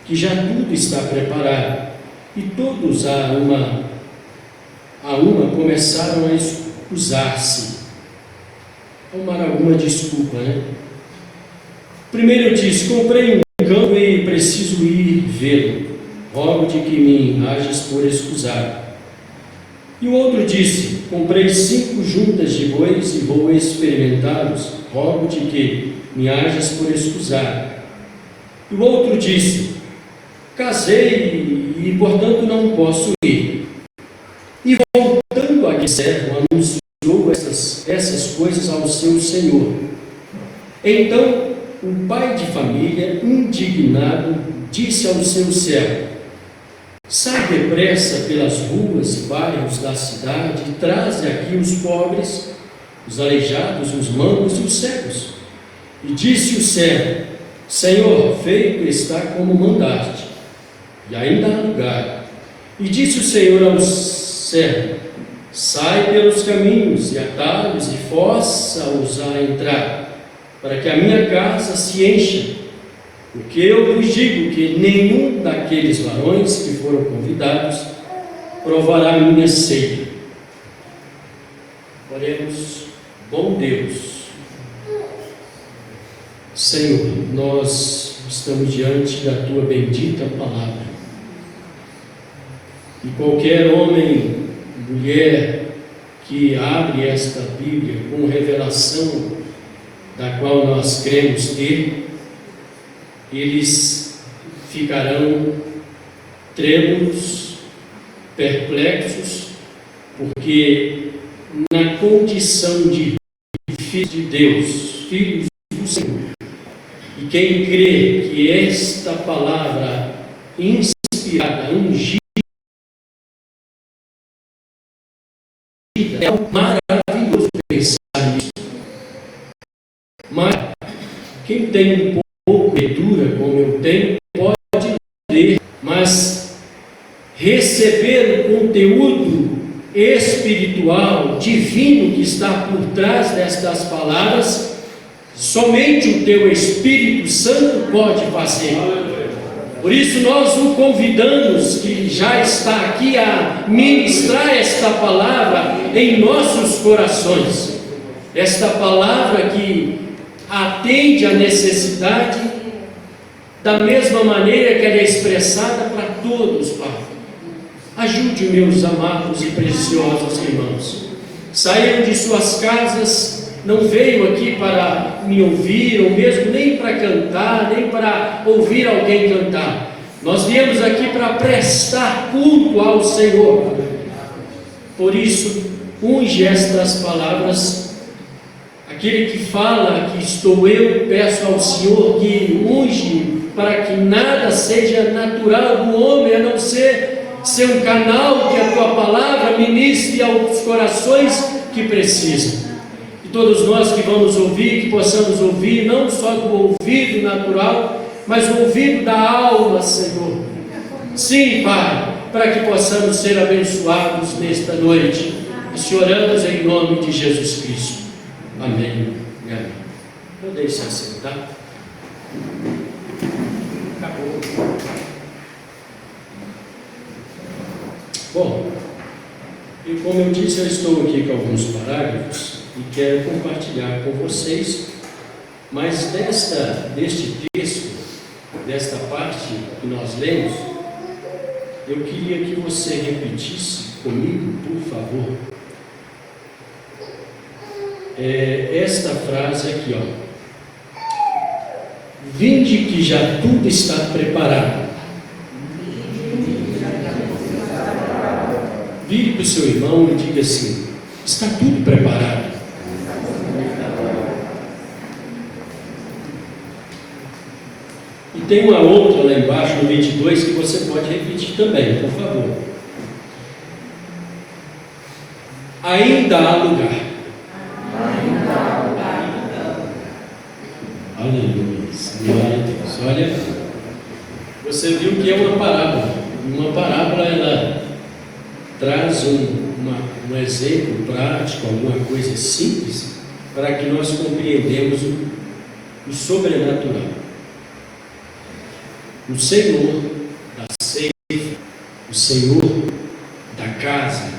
que já tudo está preparado. E todos a uma começaram a excusar-se, tomar alguma desculpa, né? Primeiro disse: comprei um campo e preciso ir vê-lo, rogo de que me hajas por escusado. E o outro disse: comprei 5 juntas de bois e vou experimentá-los, rogo de que me hajas por escusado. E o outro disse: casei e portanto não posso ir. E voltando aquele servo, anunciou essas coisas ao seu senhor. Então o pai de família, indignado, disse ao seu servo: sai depressa pelas ruas e bairros da cidade e traze aqui os pobres, os aleijados, os mancos e os cegos. E disse o servo: Senhor, feito está como mandaste, e ainda há lugar. E disse o Senhor ao servo: sai pelos caminhos e atalhos e força-os a entrar, para que a minha casa se encha. Porque eu vos digo que nenhum daqueles varões que foram convidados provará a minha ceia. Oremos. Bom Deus, Senhor, nós estamos diante da Tua bendita palavra, e qualquer homem, mulher que abre esta Bíblia com revelação da qual nós cremos ter, eles ficarão trêmulos, perplexos, porque na condição de filhos de Deus, filhos do Senhor, e quem crê que esta palavra inspirada, ungida, é maravilhoso pensar nisso. Mas quem tem um pouco de leitura, como eu tenho, pode ler, mas receber o conteúdo espiritual, divino que está por trás destas palavras, somente o teu Espírito Santo pode fazer. Por isso nós o convidamos, que já está aqui, a ministrar esta palavra em nossos corações, esta palavra que atende à necessidade da mesma maneira que ela é expressada para todos, Pai. Ajude meus amados e preciosos irmãos. Saíram de suas casas, não veio aqui para me ouvir, ou mesmo nem para cantar, nem para ouvir alguém cantar. Nós viemos aqui para prestar culto ao Senhor. Por isso, unge estas palavras. Aquele que fala que estou eu, peço ao Senhor que unge, para que nada seja natural do homem, a não ser um canal que a tua palavra ministre aos corações que precisam. E todos nós que vamos ouvir, que possamos ouvir não só do ouvido natural, mas o ouvido da alma, Senhor. Sim, Pai, para que possamos ser abençoados nesta noite. E te oramos em nome de Jesus Cristo. Amém e amém. Podem se assentar. Acabou. Bom, E como eu disse, eu estou aqui com alguns parágrafos e quero compartilhar com vocês, mas deste texto, desta parte que nós lemos, eu queria que você repetisse comigo, por favor, esta frase aqui, ó. Vinde que já tudo está preparado. Vire para o seu irmão e diga assim: está tudo preparado. E tem uma outra lá embaixo no 22 que você pode repetir também, por favor. Ainda há lugar. Aleluia. Glória a Deus. Olha, você viu que é uma parábola. Uma parábola, ela traz um exemplo prático, alguma coisa simples, para que nós compreendamos o sobrenatural. O Senhor da ceifa, o Senhor da casa,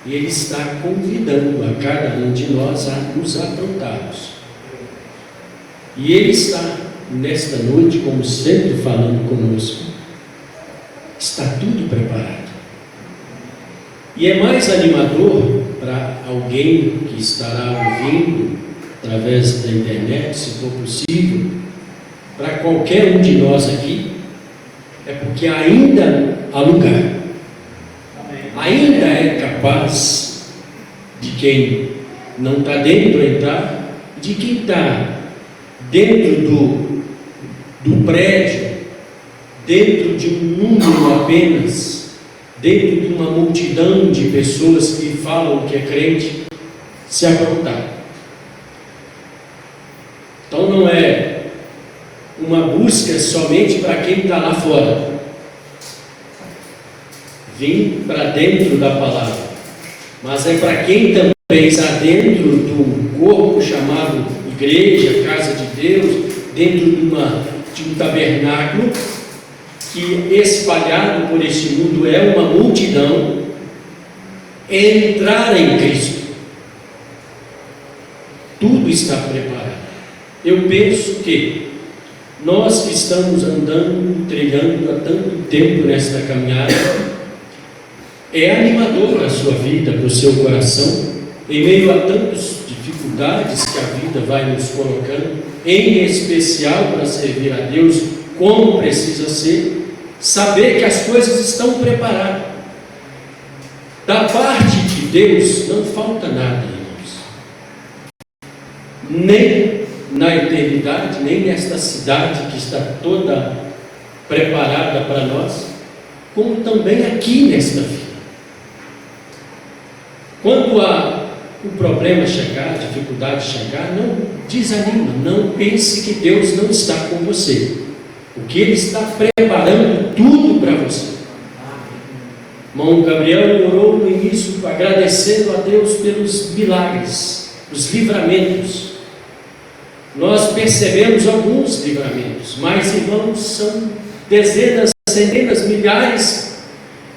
Ele está convidando a cada um de nós a nos aprontarmos. E Ele está, nesta noite, como sempre, falando conosco. Está tudo preparado. E é mais animador para alguém que estará ouvindo através da internet, se for possível, para qualquer um de nós aqui, é porque ainda há lugar. Ainda é capaz de quem não está dentro entrar, de quem está dentro do prédio, dentro de um número apenas, dentro de uma multidão de pessoas que falam que é crente, se aprontar. Então não é uma busca somente para quem está lá fora. Vim para dentro da palavra, mas é para quem também está dentro do corpo chamado igreja, casa de Deus, dentro de um tabernáculo, que espalhado por este mundo é uma multidão, entrar em Cristo. Tudo está preparado. Eu penso que nós que estamos andando, trilhando há tanto tempo nesta caminhada, é animador para a sua vida, para o seu coração, em meio a tantas dificuldades que a vida vai nos colocando, em especial para servir a Deus como precisa ser, saber que as coisas estão preparadas. Da parte de Deus não falta nada, irmãos. Nem na eternidade, nem nesta cidade que está toda preparada para nós, como também aqui nesta vida. Quando o problema chegar, a dificuldade chegar, não desanima, não pense que Deus não está com você, porque Ele está preparando tudo para você. Irmão Gabriel orou no início, agradecendo a Deus pelos milagres, os livramentos. Nós percebemos alguns livramentos, mas, irmãos, são dezenas, centenas, milhares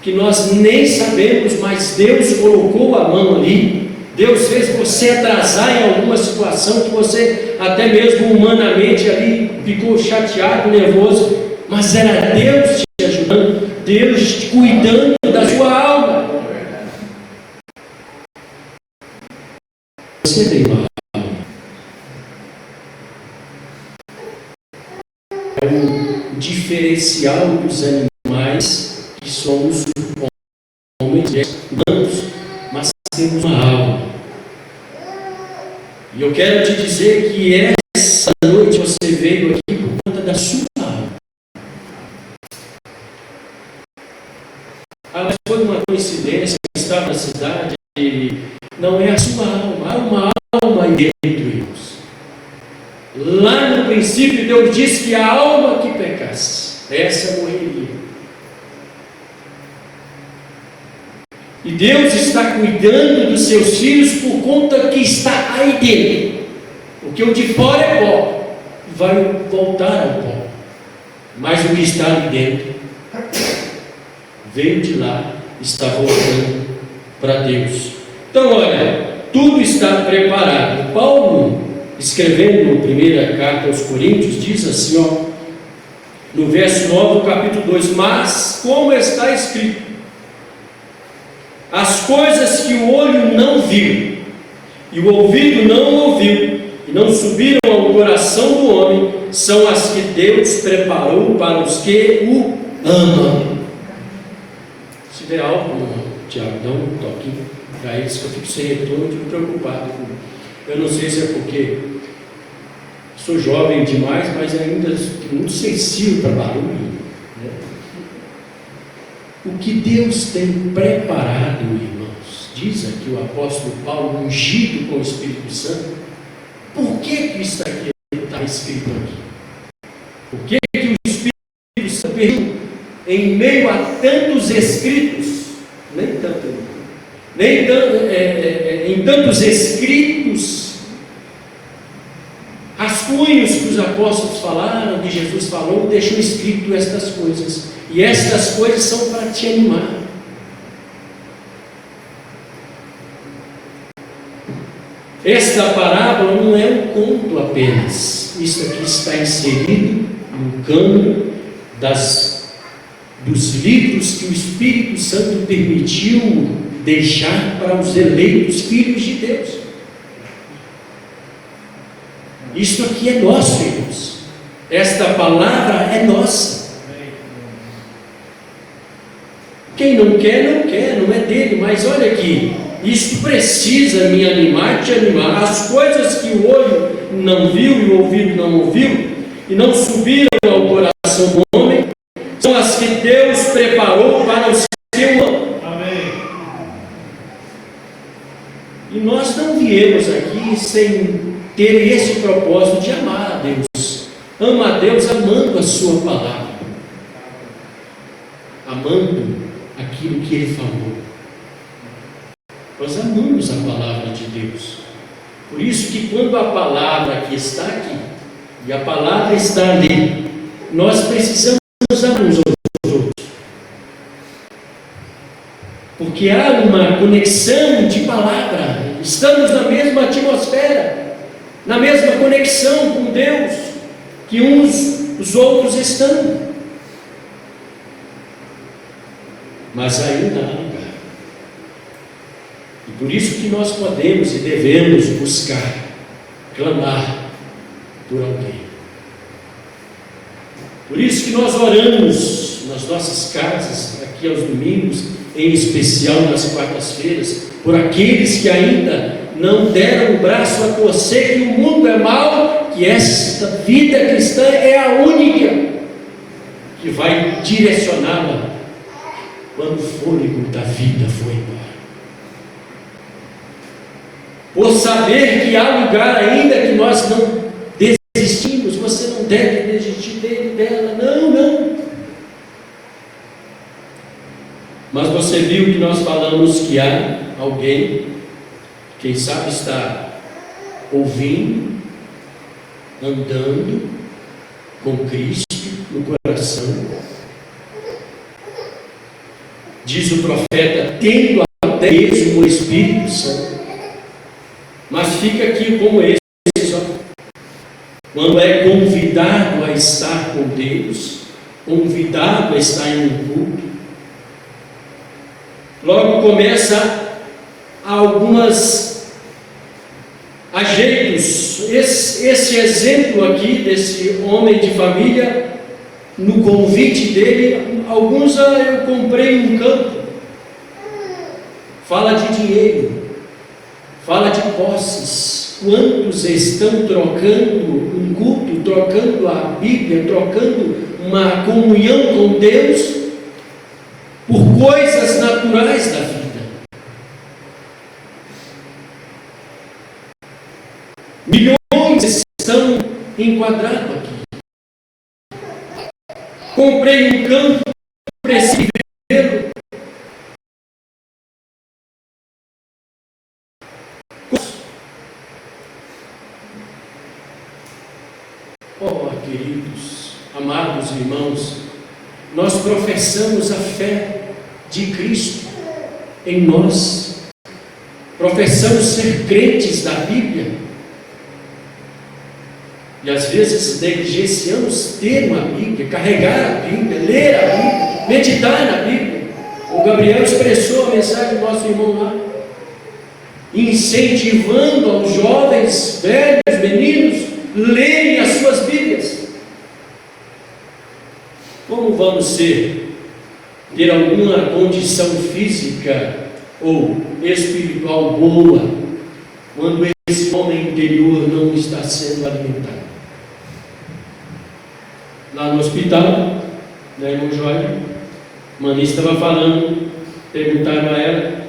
que nós nem sabemos, mas Deus colocou a mão ali. Deus fez você atrasar em alguma situação que você até mesmo humanamente ali ficou chateado, nervoso, mas era Deus te ajudando, Deus te cuidando da sua alma. Você tem uma alma. É o diferencial dos animais que somos homens humanos, mas temos uma alma. E eu quero te dizer que essa noite você veio aqui por conta da sua alma. Mas foi uma coincidência que estava na cidade e não é a sua alma, há uma alma aí dentro, irmãos. Lá no princípio Deus disse que a alma que pecasse, essa morreria. E Deus está cuidando dos seus filhos por conta que está aí dentro. Porque o de fora é pó, vai voltar ao pó. Mas o que está ali dentro, veio de lá, está voltando para Deus. Então, olha, tudo está preparado. Paulo, escrevendo a primeira carta aos Coríntios, diz assim, ó, no verso 9 do capítulo 2: mas, como está escrito, as coisas que o olho não viu, e o ouvido não ouviu, e não subiram ao coração do homem, são as que Deus preparou para os que o amam. Se tiver algo, Tiago, dá um toque para eles, que eu fico sem retorno, fico preocupado. Eu não sei se é porque sou jovem demais, mas ainda muito sensível para barulho, né? O que Deus tem preparado, irmãos, diz aqui o apóstolo Paulo, ungido com o Espírito Santo. Por que isso aqui está escrito aqui? Por que o Espírito Santo permitiu, em meio a tantos escritos, em tantos escritos, rascunhos que os apóstolos falaram, que Jesus falou, deixou escrito estas coisas, e estas coisas são para te animar. Esta parábola não é um conto apenas, isso aqui está inserido no cânon dos livros que o Espírito Santo permitiu deixar para os eleitos filhos de Deus. Isto aqui é nosso, irmãos. Esta palavra é nossa. Quem não quer, não é dele. Mas olha aqui, isto precisa me animar, te animar. As coisas que o olho não viu e o ouvido não ouviu, e não subiram ao coração do homem, são as que Deus preparou para os que o amam. Amém. E nós não viemos aqui sem ter esse propósito de amar a Deus. Ama a Deus amando a sua palavra, amando aquilo que Ele falou. Nós amamos a palavra de Deus. Por isso que quando a palavra que está aqui e a palavra está ali, nós precisamos amar uns aos outros, porque há uma conexão de palavra. Estamos na mesma atmosfera, na mesma conexão com Deus que uns os outros estão. Mas ainda há lugar. E por isso que nós podemos e devemos buscar, clamar por alguém. Por isso que nós oramos nas nossas casas, aqui aos domingos, em especial nas quartas-feiras, por aqueles que ainda não deram o braço a torcer, que o mundo é mau, que esta vida cristã é a única que vai direcioná-la quando o fôlego da vida for embora. Por saber que há lugar ainda que nós não desistimos, você não deve desistir dela, não. Mas você viu que nós falamos que há alguém, quem sabe está ouvindo, andando com Cristo no coração. Diz o profeta, tendo até mesmo o Espírito Santo. Mas fica aqui como esse, ó. Quando é convidado a estar com Deus, convidado a estar em um culto, logo começa algumas ajeitos. Esse exemplo aqui desse homem de família, no convite dele, alguns eu comprei um campo, fala de dinheiro, fala de posses. Quantos estão trocando um culto, trocando a Bíblia, trocando uma comunhão com Deus por coisas naturais da vida? Milhões estão enquadrados aqui. Comprei um campo, preciso vivê-lo. Oh, queridos, amados irmãos, nós professamos a fé de Cristo em nós. professamos ser crentes da Bíblia, e às vezes negligenciamos ter uma Bíblia, carregar a Bíblia, ler a Bíblia, meditar na Bíblia. O Gabriel expressou a mensagem do nosso irmão lá, incentivando aos jovens, velhos, meninos, lerem as suas Bíblias. Como vamos ter alguma condição física ou espiritual boa quando esse homem interior não está sendo alimentado? Lá no hospital, né, irmão Joia, a Mani estava falando, perguntaram a ela: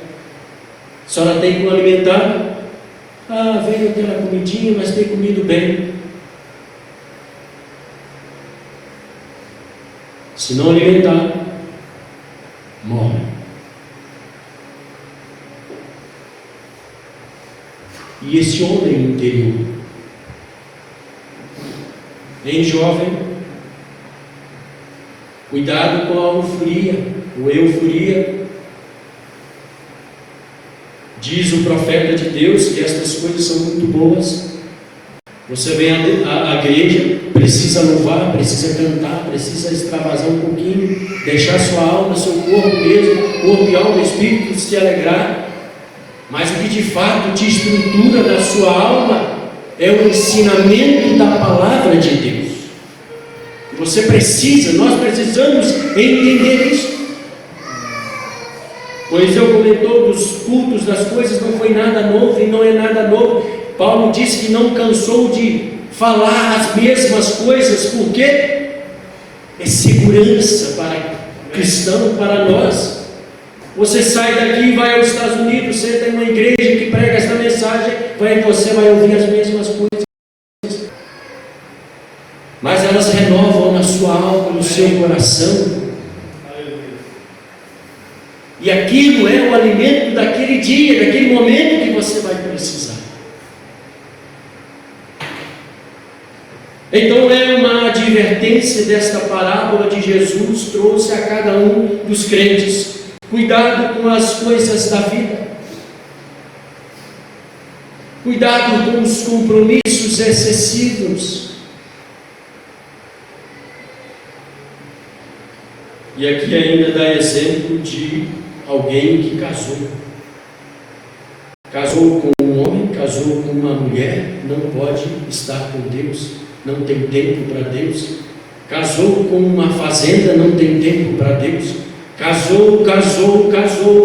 a senhora tem como alimentar? Ah, veio aquela comidinha, mas tem comido bem. Se não alimentar, morre. E esse homem interior, bem jovem, cuidado com a euforia, ou euforia. Diz o profeta de Deus que estas coisas são muito boas. Você vem à igreja, precisa louvar, precisa cantar, precisa extravasar um pouquinho, deixar sua alma, seu corpo mesmo, corpo e alma, espírito se alegrar. Mas o que de fato te estrutura na sua alma é o ensinamento da palavra de Deus. Você precisa, nós precisamos entender isso. Moisés comentou dos cultos, das coisas, não foi nada novo e não é nada novo. Paulo disse que não cansou de falar as mesmas coisas, porque é segurança para o cristão, para nós. Você sai daqui e vai aos Estados Unidos, senta em uma igreja que prega esta mensagem, você vai ouvir as mesmas coisas, mas elas renovam na sua alma, no seu coração. E aquilo é o alimento daquele dia, daquele momento que você vai precisar. Então é uma advertência desta parábola de Jesus, trouxe a cada um dos crentes: cuidado com as coisas da vida, cuidado com os compromissos excessivos. E aqui ainda dá exemplo de alguém que casou com um homem, casou com uma mulher, não pode estar com Deus, não tem tempo para Deus. Casou com uma fazenda, não tem tempo para Deus. Casou,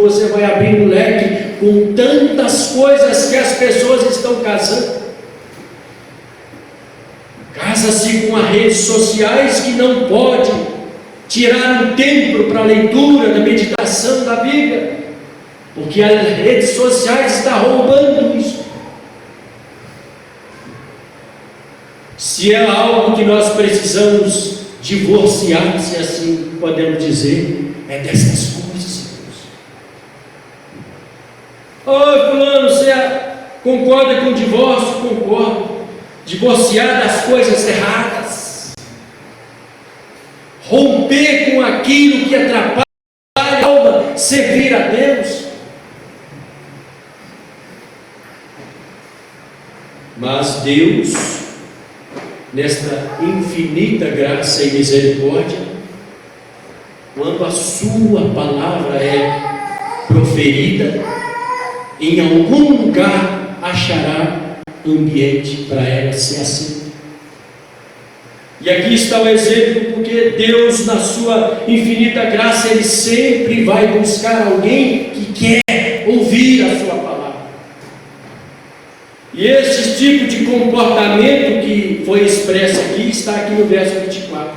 você vai abrir um leque com tantas coisas que as pessoas estão casando. Casa-se com as redes sociais, que não pode tirar um tempo para a leitura, da meditação da Bíblia, porque as redes sociais estão roubando isso. Se é algo que nós precisamos divorciar, se assim podemos dizer, é dessas coisas. Fulano, você concorda com o divórcio? Concordo. Divorciar das coisas erradas, romper com aquilo que atrapalha a alma, servir a Deus. Mas Deus, nesta infinita graça e misericórdia, quando a sua palavra é proferida, em algum lugar achará ambiente para ela ser aceita. E aqui está o exemplo, porque Deus, na sua infinita graça, Ele sempre vai buscar alguém que quer ouvir a sua palavra. E esse tipo de comportamento que foi expresso aqui, está aqui no verso 24.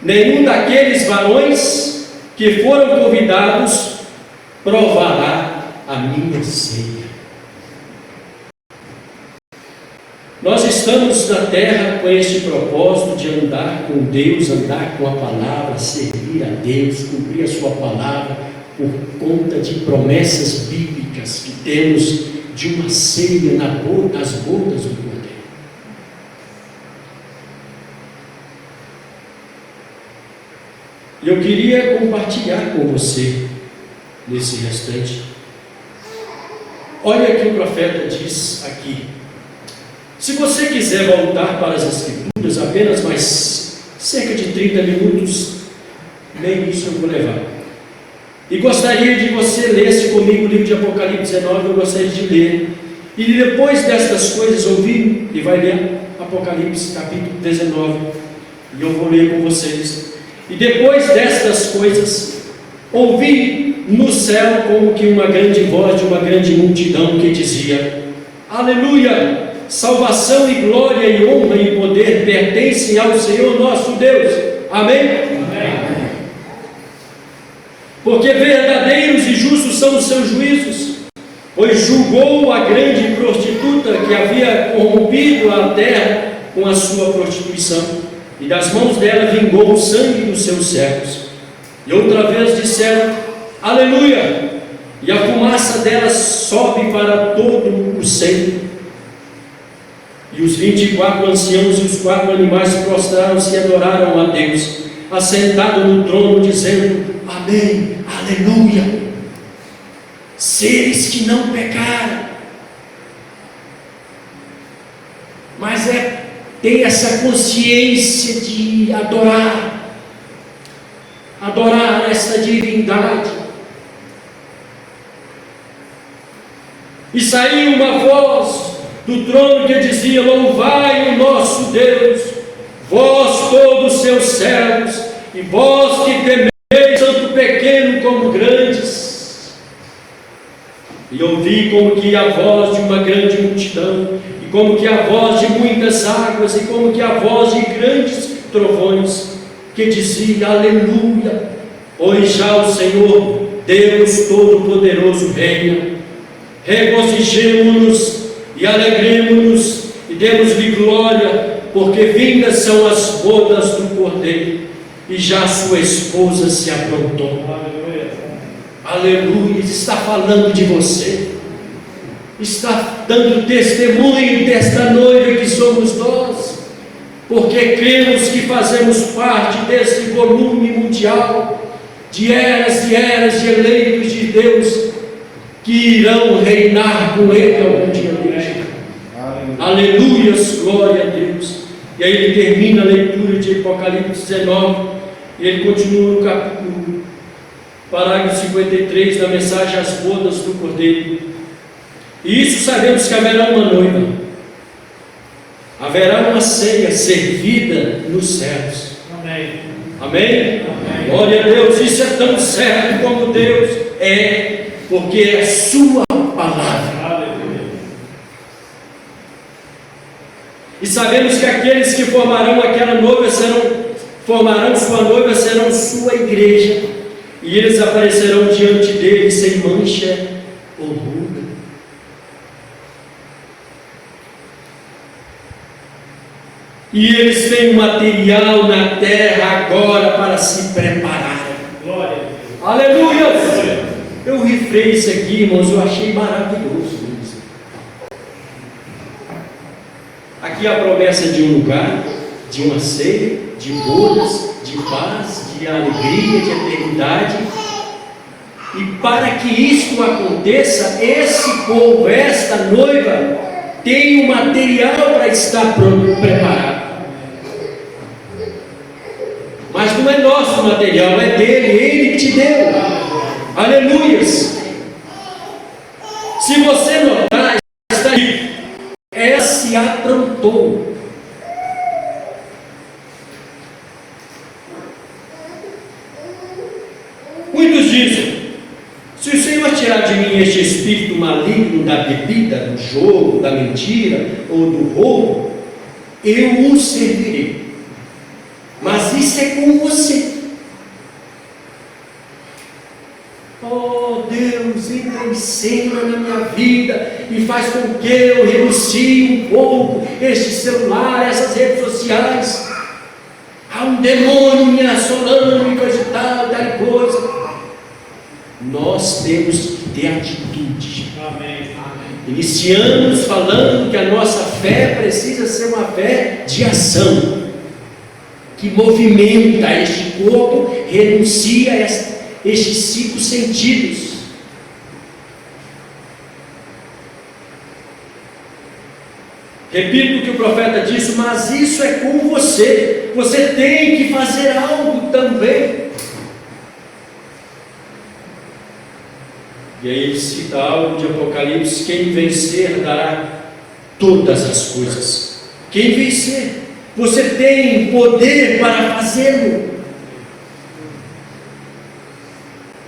Nenhum daqueles varões que foram convidados provará a minha ceia. Nós estamos na terra com este propósito de andar com Deus, andar com a palavra, servir a Deus, cumprir a sua palavra, por conta de promessas bíblicas que temos de uma ceia nas bodas do Cordeiro. Eu queria compartilhar com você, nesse restante, Olha o que o profeta diz aqui. Se você quiser voltar para as Escrituras, apenas mais cerca de 30 minutos, nem isso eu vou levar. E gostaria de você lesse comigo o livro de Apocalipse 19, eu gostaria de ler. E depois destas coisas ouvir, e vai ler Apocalipse capítulo 19, e eu vou ler com vocês. E depois destas coisas, ouvi no céu como que uma grande voz de uma grande multidão que dizia: Aleluia! Salvação e glória e honra e poder pertencem ao Senhor nosso Deus. Amém? Amém. Porque verdadeiros e justos são os seus juízos, pois julgou a grande prostituta que havia corrompido a terra com a sua prostituição, e das mãos dela vingou o sangue dos seus servos. E outra vez disseram: Aleluia! E a fumaça dela sobe para todo o céu. E os 24 anciãos e os 4 animais prostraram-se e adoraram a Deus, assentado no trono, dizendo: Amém, aleluia. Seres que não pecaram, mas tem essa consciência de adorar essa divindade. E saiu uma voz do trono que dizia: Louvai o nosso Deus, vós todos seus servos, e vós que temeis, tanto pequeno como grandes. E ouvi como que a voz de uma grande multidão, e como que a voz de muitas águas, e como que a voz de grandes trovões, que dizia: Aleluia, pois já o Senhor Deus Todo-Poderoso reina. Regozijemo-nos e alegremo-nos e demos-lhe glória, porque vindas são as bodas do Cordeiro, e já sua esposa se aprontou. Aleluia. Está falando de você, está dando testemunho desta noiva que somos nós, porque cremos que fazemos parte desse volume mundial de eras e eras de eleitos de Deus, que irão reinar com Ele algum dia. Aleluias, glória a Deus. E aí ele termina a leitura de Apocalipse 19, e ele continua no capítulo, parágrafo 53, da mensagem às bodas do Cordeiro. E isso sabemos que haverá uma noiva, haverá uma ceia servida nos céus. Amém. Amém? Glória a Deus. Isso é tão certo como Deus é, porque é a sua palavra. E sabemos que aqueles que formarão aquela noiva formarão sua noiva, serão sua igreja, e eles aparecerão diante dele sem mancha ou ruga. E eles têm um material na terra agora para se prepararem. Glória. Aleluia! Eu rifrei isso aqui, irmãos, eu achei maravilhoso. Aqui a promessa de um lugar, de uma ceia, de bodas, de paz, de alegria, de eternidade. E para que isto aconteça, esse povo, esta noiva, tem o material para estar pronto, preparado. Mas não é nosso material, é dele, ele te deu. Aleluias. Se você notar, está aí, ela se aprontou. Muitos dizem: se o Senhor tirar de mim este espírito maligno da bebida, do jogo, da mentira ou do roubo, eu o servirei. Mas isso é com você. Oh Deus, entra em cena na minha vida e faz com que eu renuncie um pouco este celular, essas redes sociais. Há um demônio me assolando e coisa e tal coisa. Nós temos que ter atitude. Amém. Iniciamos falando que a nossa fé precisa ser uma fé de ação, que movimenta este corpo, renuncia a estes 5 sentidos. Repito o que o profeta disse, mas isso é com você. Você tem que fazer algo também. E aí ele cita algo de Apocalipse: quem vencer dará todas as coisas. Quem vencer, você tem poder para fazê-lo.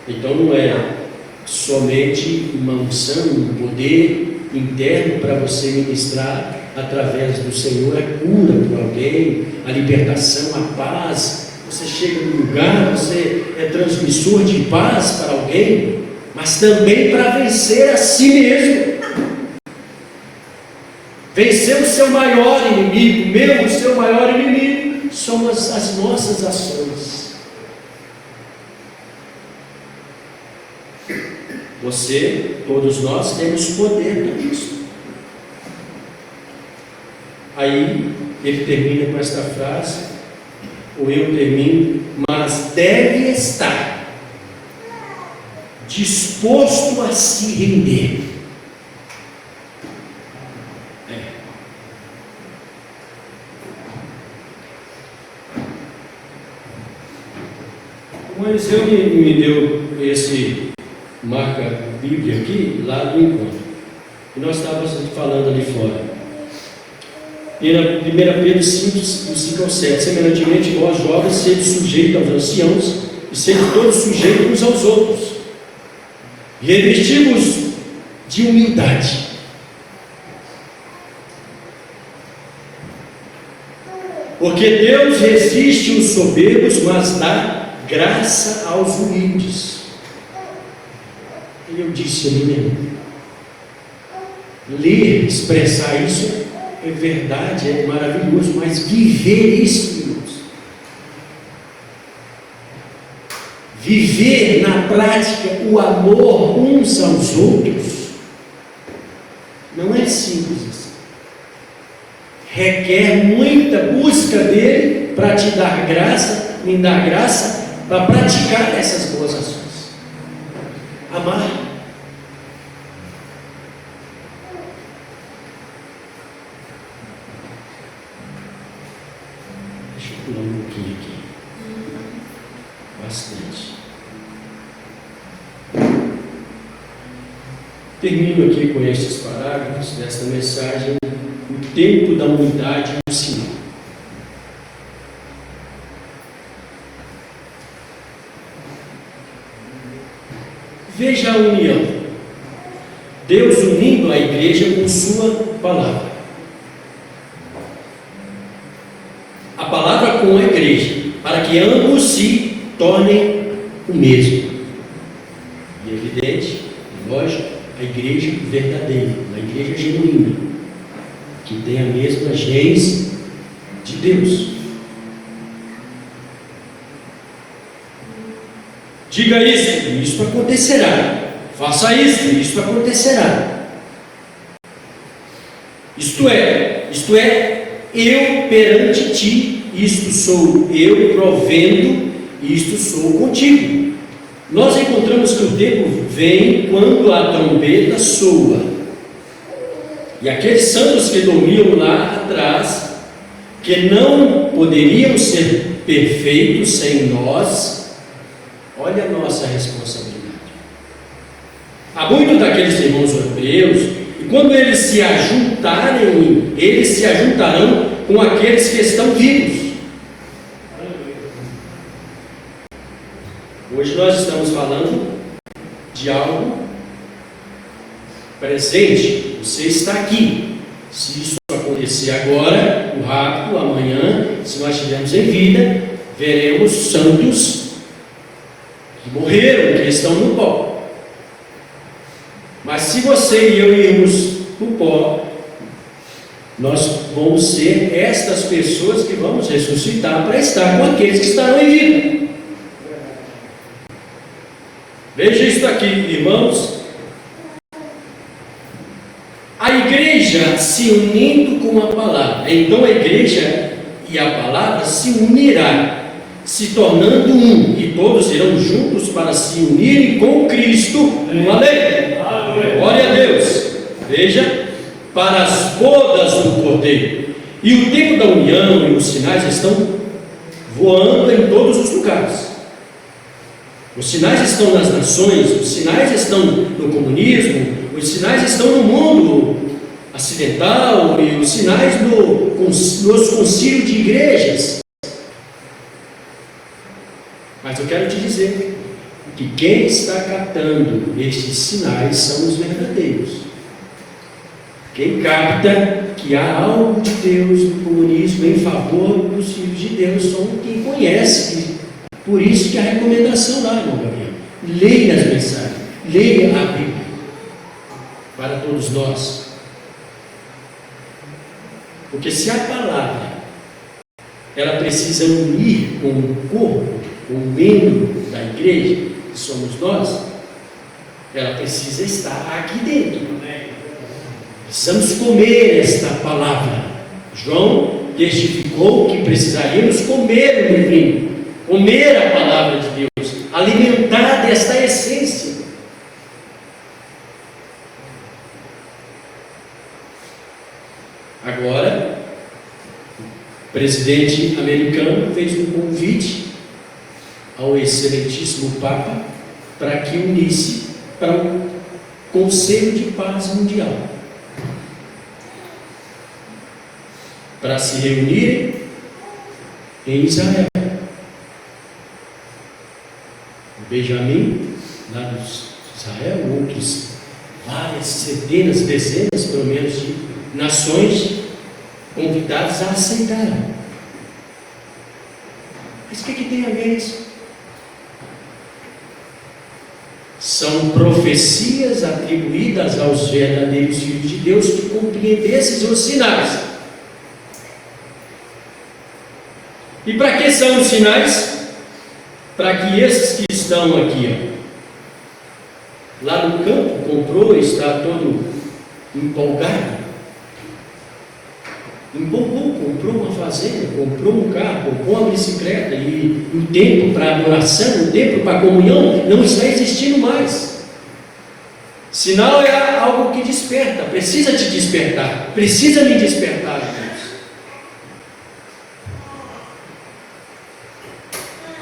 Então não é somente uma unção, um poder interno para você ministrar através do Senhor a cura para alguém, a libertação, a paz. Você chega no lugar, você é transmissor de paz para alguém, mas também para vencer a si mesmo. Vencer o seu maior inimigo, o seu maior inimigo são as nossas ações. Você, todos nós temos poder para isso. Aí ele termina com esta frase, ou eu termino, mas deve estar disposto a se render. O Eliseu me deu esse marca-bíblia aqui, lá do encontro. E nós estávamos falando ali fora. E na 1 Pedro 5, 5 ao 7, semelhantemente vós jovens, sede sujeitos aos anciãos, e sede todos sujeitos uns aos outros. Revestimos de humildade. Porque Deus resiste os soberbos, mas dá graça aos humildes. E eu disse ali mesmo, ler, expressar isso é verdade, é maravilhoso, mas viver isso, irmãos, viver na prática o amor uns aos outros, não é simples assim. Requer muita busca dele para te dar graça, me dar graça para praticar essas boas ações. Amar. Deixa eu pular um pouquinho aqui. Bastante. Termino aqui com estes parágrafos desta mensagem. O tempo da unidade no Senhor. Veja a união. Deus unindo a igreja com sua palavra. A palavra com a igreja, para que ambos se tornem o mesmo. E é evidente, lógico, a igreja verdadeira, a igreja genuína, que tem a mesma gens de Deus. Diga isto acontecerá. Faça isto acontecerá. Isto é, eu perante ti, isto sou eu provendo, isto sou contigo. Nós encontramos que o tempo vem quando a trombeta soa. E aqueles santos que dormiam lá atrás, que não poderiam ser perfeitos sem nós, olha a nossa responsabilidade. Há muitos daqueles irmãos hebreus, e quando eles se ajuntarem, eles se ajuntarão com aqueles que estão vivos. Hoje nós estamos falando de algo presente. Você está aqui. Se isso acontecer agora, o rápido, amanhã, se nós estivermos em vida, veremos santos que morreram, que estão no pó. Mas se você e eu irmos no pó, nós vamos ser estas pessoas que vamos ressuscitar para estar com aqueles que estarão em vida. Veja isso aqui, irmãos. A igreja se unindo com a palavra. Então a igreja e a palavra se unirá, se tornando um, e todos irão juntos para se unirem com Cristo numa lei. Glória a Deus. Veja, para as bodas do Cordeiro. E o tempo da união e os sinais estão voando em todos os lugares. Os sinais estão nas nações, os sinais estão no comunismo, os sinais estão no mundo ocidental e os sinais nos concílios de igrejas. Mas eu quero te dizer que quem está captando estes sinais são os verdadeiros. Quem capta que há algo de Deus no comunismo em favor dos filhos de Deus são quem conhece. Por isso que a recomendação lá, irmão Gabriel, leia as mensagens, leia a Bíblia para todos nós. Porque se a palavra ela precisa unir com o corpo, com o membro da igreja, que somos nós, ela precisa estar aqui dentro. Precisamos comer esta palavra. João testificou que precisaríamos comer o livrinho, comer a palavra de Deus, alimentar desta essência. Agora, o presidente americano fez um convite ao excelentíssimo Papa para que unisse para o Conselho de Paz Mundial, para se reunirem em Israel. O Benjamim, lá de Israel, outros, várias centenas, dezenas, pelo menos, de nações convidadas a aceitarem. Mas o que tem a ver isso? São profecias atribuídas aos verdadeiros filhos de Deus que compreendessem os sinais. E para que são os sinais? Para que esses que estão aqui, lá no campo, comprou, está todo empolgado, comprou uma fazenda, comprou um carro, comprou uma bicicleta, e o tempo para adoração, o tempo para comunhão não está existindo mais. Sinal é algo que desperta, precisa te despertar, precisa me despertar, Deus.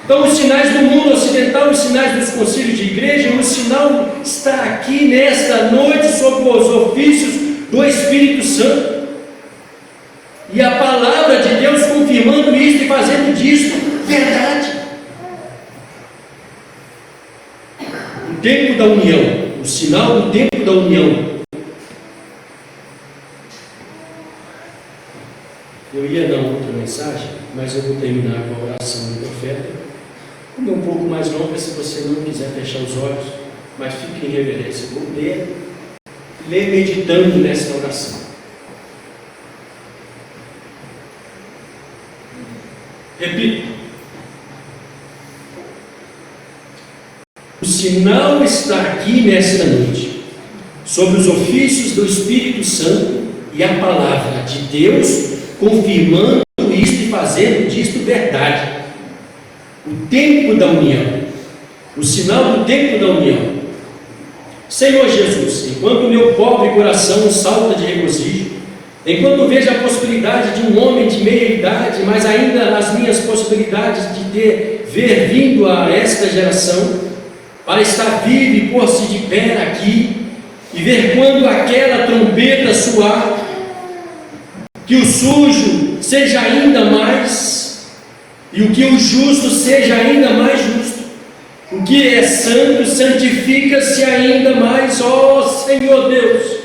Então, os sinais do mundo ocidental, os sinais dos concílios de igreja, o sinal está aqui nesta noite sobre os ofícios do Espírito Santo. E a palavra de Deus confirmando isso e fazendo disso verdade. O tempo da união, o sinal do tempo da união. Eu ia dar outra mensagem, mas eu vou terminar com a oração do profeta. Como é um pouco mais longa, se você não quiser fechar os olhos, mas fique em reverência. Vou ler meditando nessa oração. Repito. O sinal está aqui nesta noite, sobre os ofícios do Espírito Santo e a palavra de Deus, confirmando isto e fazendo disto verdade. O tempo da união, o sinal do tempo da união. Senhor Jesus, enquanto o meu pobre coração salta de regozijo, enquanto vejo a possibilidade de um homem de meia idade, mas ainda as minhas possibilidades de ver vindo a esta geração, para estar vivo e pôr-se de pé aqui, e ver quando aquela trombeta soar, que o sujo seja ainda mais, e o que o justo seja ainda mais justo, o que é santo santifica-se ainda mais, ó Senhor Deus,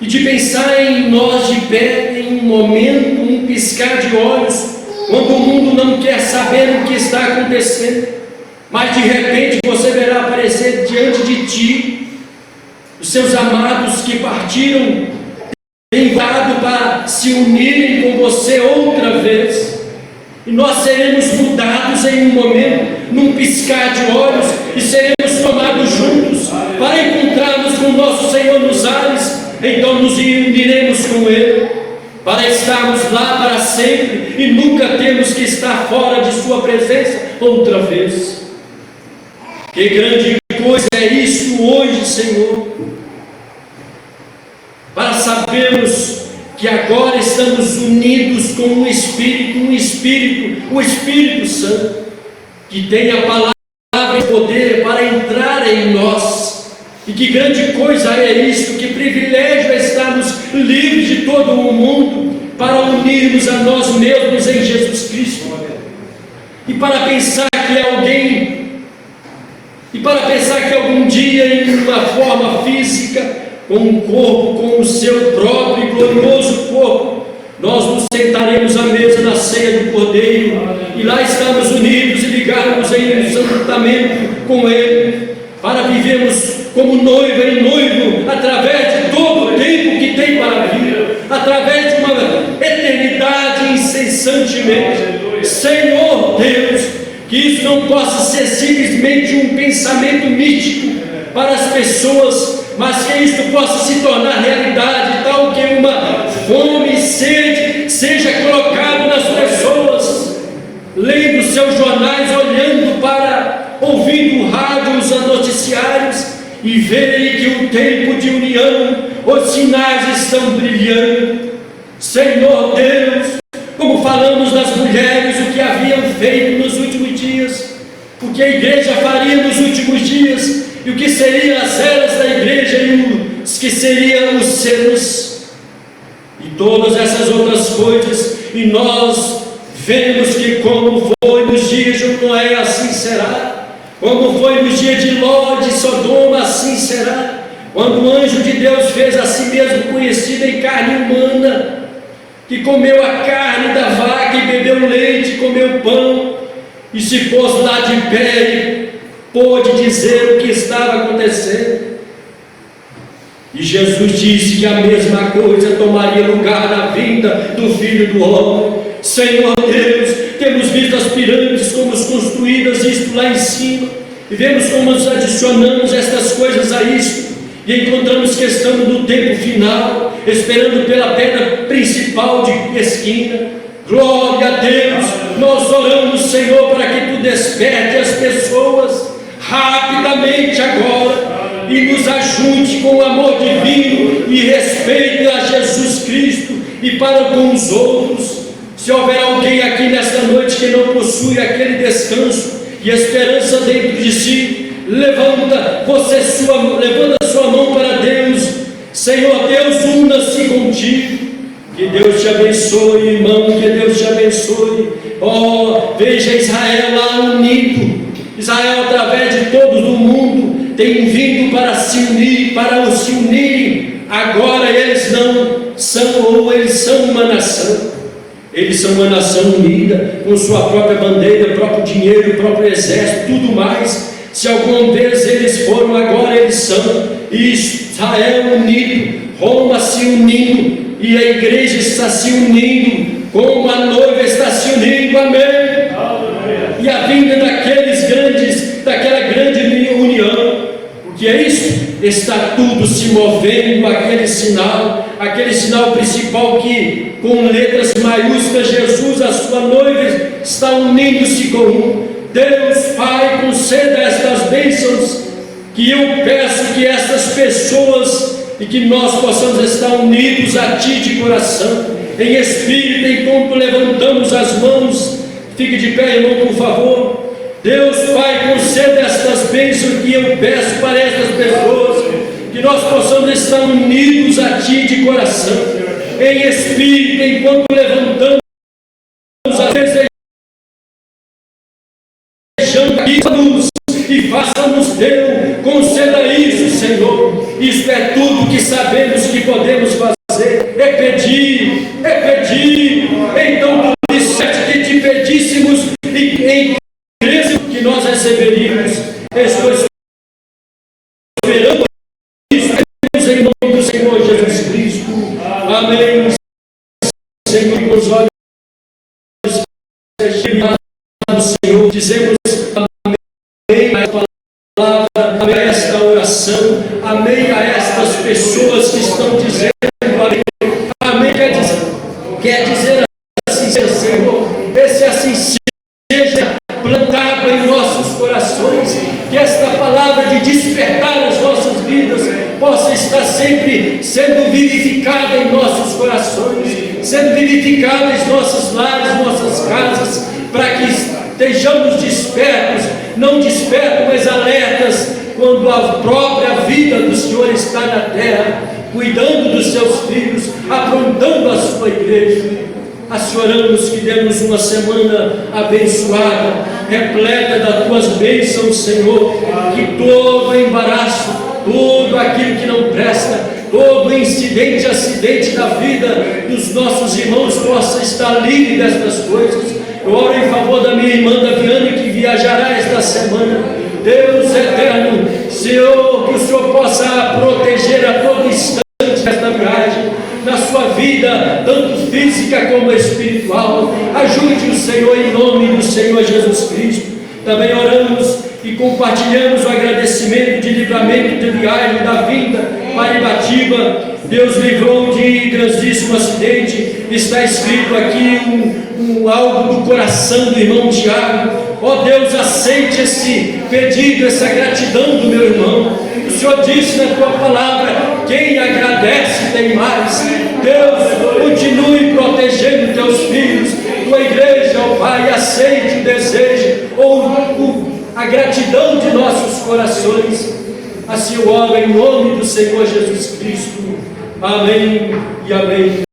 e de pensar em nós de pé em um momento, um piscar de olhos, quando o mundo não quer saber o que está acontecendo, mas de repente você verá aparecer diante de ti os seus amados que partiram, enviado para se unirem com você outra vez, e nós seremos mudados em um momento, num piscar de olhos, e seremos tomados juntos para encontrarmos com o nosso Senhor nos ares. Então nos uniremos com Ele, para estarmos lá para sempre e nunca temos que estar fora de Sua presença outra vez. Que grande coisa é isso hoje, Senhor, para saber estamos unidos com um Espírito, o Espírito Santo, que tem a palavra e poder para entrar em nós. E que grande coisa é isto, que privilégio é estarmos livres de todo o mundo para unirmos a nós mesmos em Jesus Cristo. E para pensar que algum dia, em uma forma física, com um corpo, com o seu próprio e glorioso corpo, nós nos sentaremos à mesa na ceia do Cordeiro, e lá estamos unidos e ligados em um santamento com Ele, para vivermos como noiva e noivo, através de todo o tempo que tem para vir, através de uma eternidade incessantemente. Senhor Deus, que isso não possa ser simplesmente um pensamento místico para as pessoas, mas que isto possa se tornar realidade, tal que uma fome e sede seja colocado nas pessoas, lendo seus jornais, olhando para, ouvindo rádio, os noticiários, e verem que o tempo de união, os sinais estão brilhando. Senhor Deus, como falamos das mulheres, o que haviam feito nos últimos dias, o que a igreja faria nos últimos dias, e o que seriam as eras da igreja e os que seriam os seus, e todas essas outras coisas, e nós vemos que como foi nos dias de Noé, assim será, como foi nos dias de Ló, de Sodoma, assim será, quando o anjo de Deus fez a si mesmo conhecido em carne humana, que comeu a carne da vaca e bebeu leite, comeu pão, e se pôs lá de pé e pôde dizer o que estava acontecendo. E Jesus disse que a mesma coisa tomaria lugar na vinda do Filho do Homem. Senhor Deus, temos visto as pirâmides como construídas, isto lá em cima, e vemos como nos adicionamos estas coisas a isto, e encontramos que estamos no tempo final, esperando pela pedra principal de esquina. Glória a Deus, nós oramos, Senhor, para que Tu desperte as pessoas rapidamente agora, e nos ajunte com o amor divino e respeito a Jesus Cristo e para com os outros. Se houver alguém aqui nesta noite que não possui aquele descanso e esperança dentro de si, levanta sua mão para Deus. Senhor Deus, una-se contigo. Que Deus te abençoe, irmão, que Deus te abençoe. Veja Israel lá unido. Israel, através de todo o mundo, tem vindo para se unir, para se unirem. Agora eles não são, ou eles são uma nação. Eles são uma nação unida, com sua própria bandeira, próprio dinheiro, próprio exército, tudo mais. Se alguma vez eles foram, agora eles são. E Israel unido, Roma se unindo, e a igreja está se unindo, como a noiva está se unindo, amém? E a vinda daquela grande união, o que é isso? Está tudo se movendo, aquele sinal principal que, com letras maiúsculas, Jesus, a sua noiva, está unindo-se com um. Deus Pai, conceda estas bênçãos, que eu peço que estas pessoas, e que nós possamos estar unidos a Ti de coração, em espírito, enquanto levantamos as mãos. Fique de pé, irmão, por favor. Deus Pai, conceda estas bênçãos que eu peço para estas pessoas, que nós possamos estar unidos a Ti de coração, em espírito, enquanto levantamos as desejamos e façamos Deus, conceda isso, Senhor. Isto é tudo que sabemos que podemos fazer, é pedir, então Tu disseste que te pedíssemos e em Cristo que nós receberíamos. Estou esperando isso em nome do Senhor Jesus Cristo, amém. Senhor, com os olhos fechados, Senhor, dizemos amém a palavra, amém a esta oração, amém a estas pessoas que estão dizendo amém, amém, quer dizer assim, Senhor, esse assim seja plantado em nossos corações, que esta palavra de despertar as nossas vidas possa estar sempre sendo vivificada em nossos corações, sendo vivificáveis nossos lares, nossas casas, para que estejamos despertos, não despertos, mas alertas, quando a própria vida do Senhor está na terra, cuidando dos seus filhos, aprontando a sua igreja. Assim oramos que demos uma semana abençoada, repleta das tuas bênçãos, Senhor, que todo embaraço, tudo aquilo que não presta, todo incidente, acidente da vida dos nossos irmãos possa estar livre destas coisas. Eu oro em favor da minha irmã Daviana, que viajará esta semana. Deus eterno, Senhor, que o Senhor possa proteger a todo instante esta viagem, na sua vida, tanto física como espiritual. Ajude o Senhor em nome do Senhor Jesus Cristo. Também oramos e compartilhamos o agradecimento de livramento de viagem da vinda para Ibatiba. Deus livrou de grandíssimo acidente. Está escrito aqui algo do coração do irmão Tiago. Ó Deus, aceite esse pedido, essa gratidão do meu irmão. O Senhor disse na tua palavra: quem agradece tem mais. Deus, continue protegendo teus filhos, tua igreja, ó Pai. Aceite o desejo ou a gratidão de nossos corações. Assim eu oro em nome do Senhor Jesus Cristo. Amém e amém.